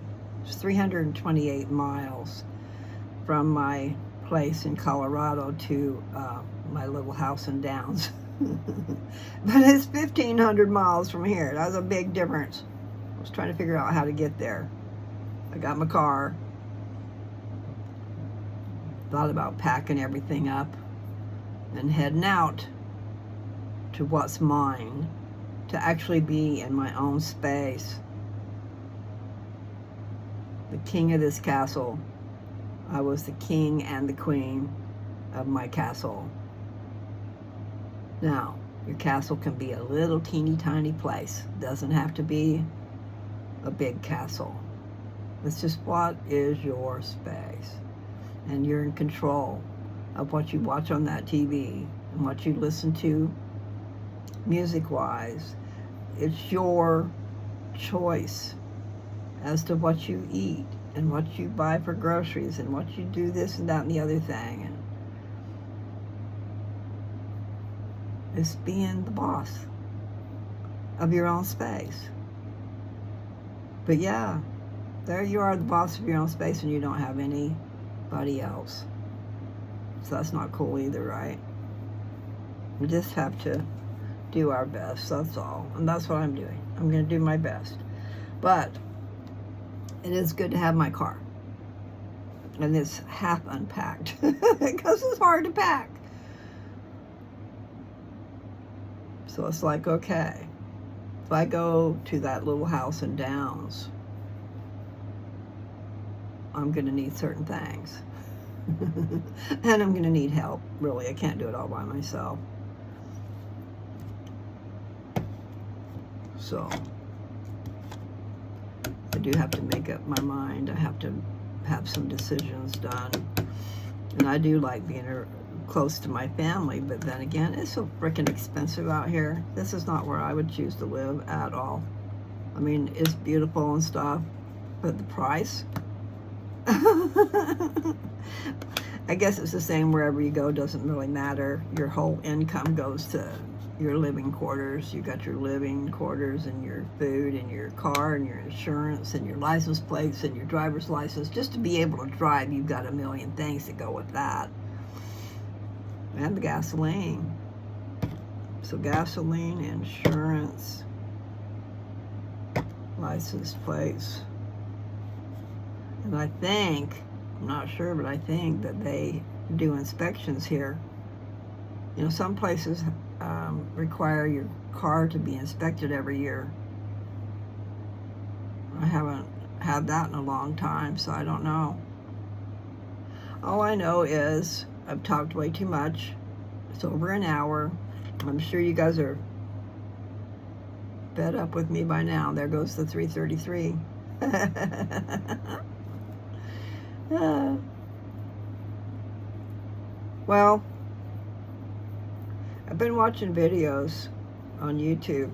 It's 328 miles from my place in Colorado to my little house in Downs. But it's 1,500 miles from here. That's a big difference. I was trying to figure out how to get there. I got my car. Thought about packing everything up and heading out to what's mine, to actually be in my own space. The king of this castle. I was the king and the queen of my castle. Now, your castle can be a little teeny tiny place. It doesn't have to be a big castle. It's just what is your space. And you're in control of what you watch on that TV and what you listen to music-wise. It's your choice as to what you eat and what you buy for groceries and what you do this and that and the other thing. And it's being the boss of your own space. But yeah, there you are, the boss of your own space, and you don't have anybody else. So that's not cool either, right? We just have to do our best, that's all. And that's what I'm doing. I'm going to do my best. But it is good to have my car. And it's half unpacked because it's hard to pack. So it's like, okay, if I go to that little house in Downs, I'm going to need certain things. And I'm going to need help, really. I can't do it all by myself. So I do have to make up my mind. I have to have some decisions done. And I do like being close to my family, but then again, it's so freaking expensive out here. This is not where I would choose to live at all. I mean, it's beautiful and stuff, but the price? I guess it's the same wherever you go, doesn't really matter. Your whole income goes to your living quarters. You got your living quarters and your food and your car and your insurance and your license plates and your driver's license. Just to be able to drive, you've got a million things that go with that. And the gasoline. So gasoline, insurance, license plates. And I think, I'm not sure, but I think that they do inspections here. You know, some places require your car to be inspected every year. I haven't had that in a long time, so I don't know. All I know is I've talked way too much. It's over an hour. I'm sure you guys are fed up with me by now. There goes the 333. Well, I've been watching videos on YouTube,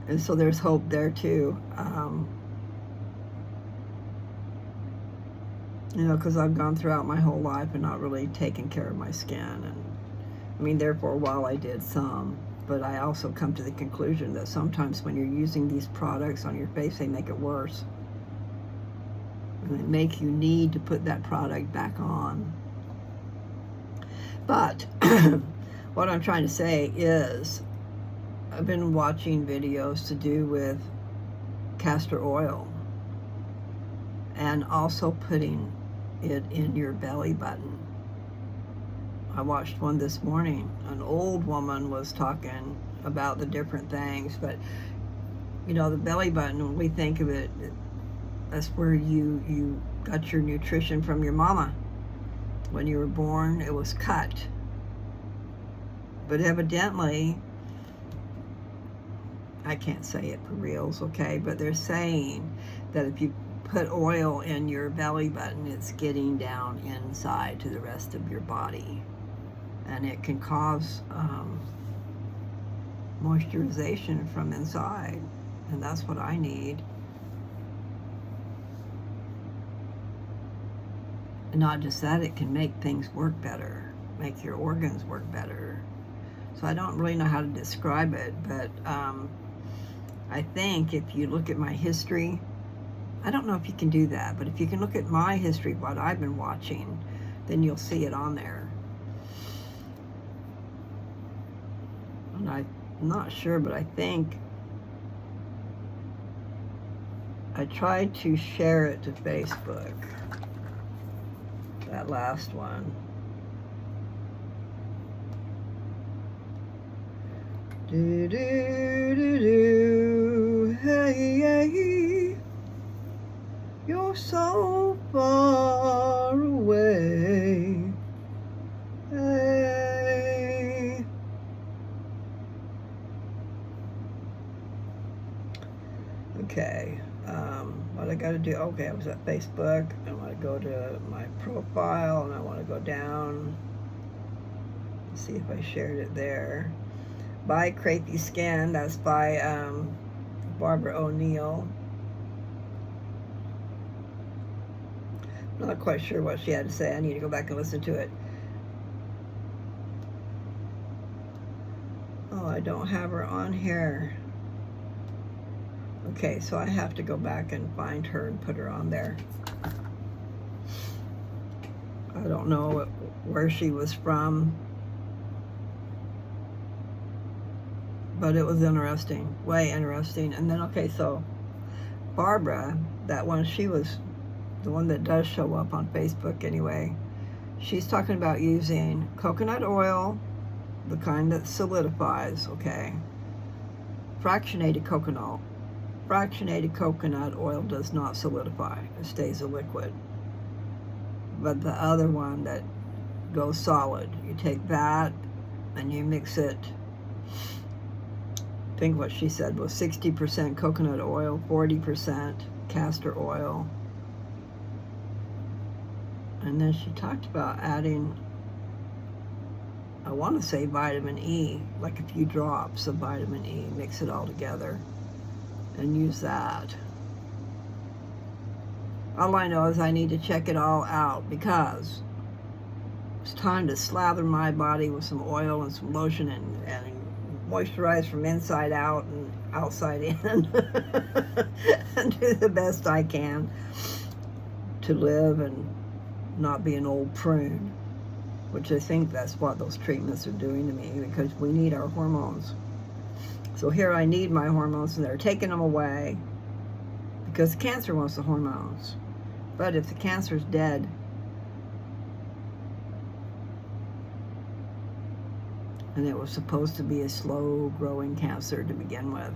and so there's hope there too. You know, because I've gone throughout my whole life and not really taken care of my skin. And I mean, there for a while I did some, but I also come to the conclusion that sometimes when you're using these products on your face, they make it worse. And they make you need to put that product back on. But what I'm trying to say is I've been watching videos to do with castor oil and also putting it in your belly button. I watched one this morning. An old woman was talking about the different things, but you know, the belly button, when we think of it, that's where you got your nutrition from your mama. When you were born, it was cut. But evidently, I can't say it for reals, okay, but they're saying that if you put oil in your belly button, it's getting down inside to the rest of your body, and it can cause moisturization from inside, and that's what I need. And not just that, it can make things work better, make your organs work better. So I don't really know how to describe it, but I think if you look at my history, I don't know if you can do that, but if you can look at my history, what I've been watching, then you'll see it on there. And I'm not sure, but I think I tried to share it to Facebook, that last one. Do do do do, hey, hey, you're so far away, hey. Okay, what I gotta do, okay, I was at Facebook, I wanna go to my profile, and I wanna go down, see if I shared it there. By Crepey Skin, that's by Barbara O'Neill. I'm not quite sure what she had to say. I need to go back and listen to it. Oh, I don't have her on here. Okay, so I have to go back and find her and put her on there. I don't know where she was from, but it was interesting, way interesting. And then, okay, so Barbara, that one, she was the one that does show up on Facebook anyway. She's talking about using coconut oil, the kind that solidifies, okay? Fractionated coconut. Fractionated coconut oil does not solidify. It stays a liquid. But the other one that goes solid, you take that and you mix it. I think what she said was 60% coconut oil, 40% castor oil. And then she talked about adding, I want to say vitamin E, like a few drops of vitamin E, mix it all together and use that. All I know is I need to check it all out because it's time to slather my body with some oil and some lotion and moisturize from inside out and outside in and do the best I can to live and not be an old prune, which I think that's what those treatments are doing to me, because we need our hormones. So here I need my hormones and they're taking them away because cancer wants the hormones. But if the cancer's dead, and it was supposed to be a slow growing cancer to begin with,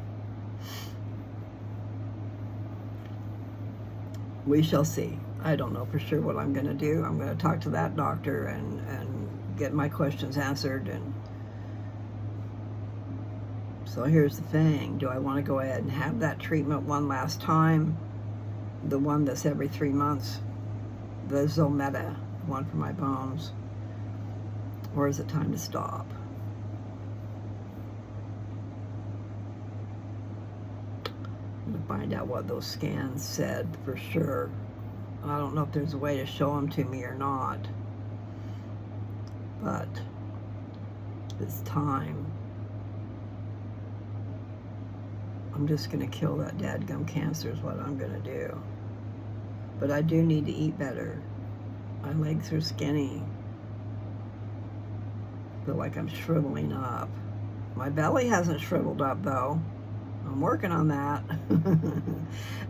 we shall see. I don't know for sure what I'm going to do. I'm going to talk to that doctor and get my questions answered. And so here's the thing. Do I want to go ahead and have that treatment one last time? The one that's every 3 months, the Zometa, one for my bones. Or is it time to stop? I'm going to find out what those scans said for sure. I don't know if there's a way to show them to me or not, but it's time. I'm just going to kill that dadgum cancer is what I'm going to do. But I do need to eat better. My legs are skinny. I feel like I'm shriveling up. My belly hasn't shriveled up though. I'm working on that.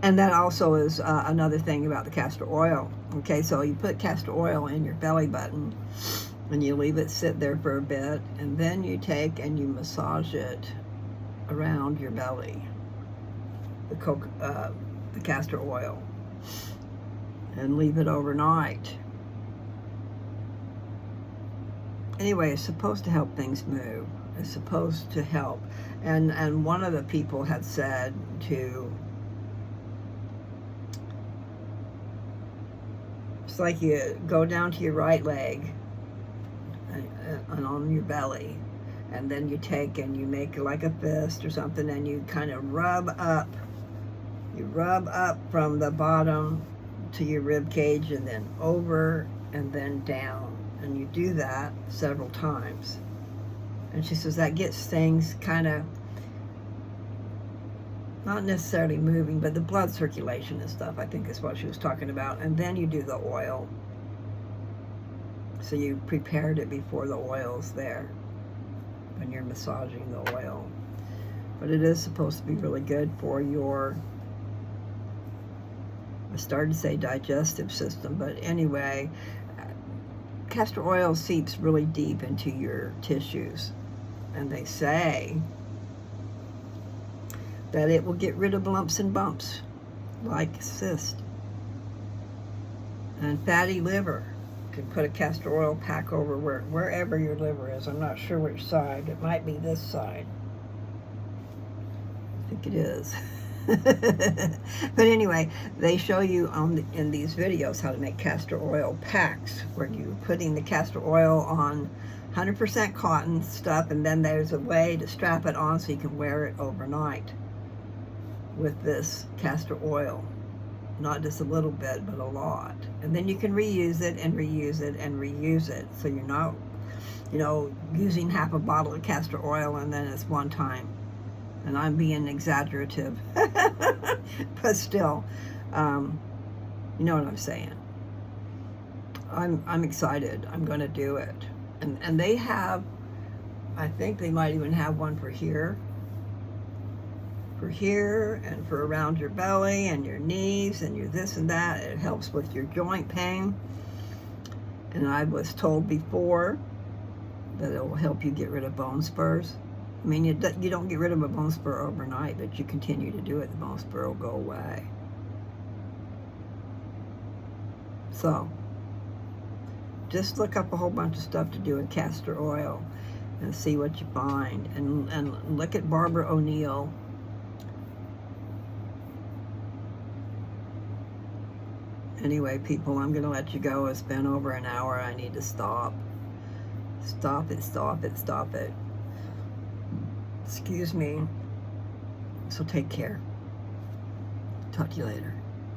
And that also is another thing about the castor oil. Okay, so you put castor oil in your belly button and you leave it sit there for a bit, and then you take and you massage it around your belly, the castor oil, and leave it overnight. Anyway, it's supposed to help things move. is supposed to help. And one of the people had said to, it's like you go down to your right leg and on your belly, and then you take and you make like a fist or something, and you kind of rub up. You rub up from the bottom to your rib cage, and then over, and then down. And you do that several times. And she says that gets things kind of, not necessarily moving, but the blood circulation and stuff, I think is what she was talking about. And then you do the oil. So you prepared it before the oil's there when you're massaging the oil. But it is supposed to be really good for your, I started to say digestive system, but anyway, castor oil seeps really deep into your tissues. And they say that it will get rid of lumps and bumps, like cyst. And fatty liver. You can put a castor oil pack over wherever your liver is. I'm not sure which side. It might be this side. I think it is. But anyway, they show you in these videos how to make castor oil packs, where you're putting the castor oil on 100% cotton stuff, and then there's a way to strap it on so you can wear it overnight with this castor oil. Not just a little bit, but a lot. And then you can reuse it and reuse it and reuse it. So you're not, using half a bottle of castor oil and then it's one time. And I'm being exaggerative. But still, you know what I'm saying. I'm excited. I'm going to do it. And they have, I think they might even have one for here. For here and for around your belly and your knees and your this and that. It helps with your joint pain. And I was told before that it will help you get rid of bone spurs. I mean, you don't get rid of a bone spur overnight, but you continue to do it, the bone spur will go away. So, just look up a whole bunch of stuff to do with castor oil and see what you find. And look at Barbara O'Neill. Anyway, people, I'm going to let you go. It's been over an hour. I need to stop. Stop it, stop it, stop it. Excuse me. So take care. Talk to you later.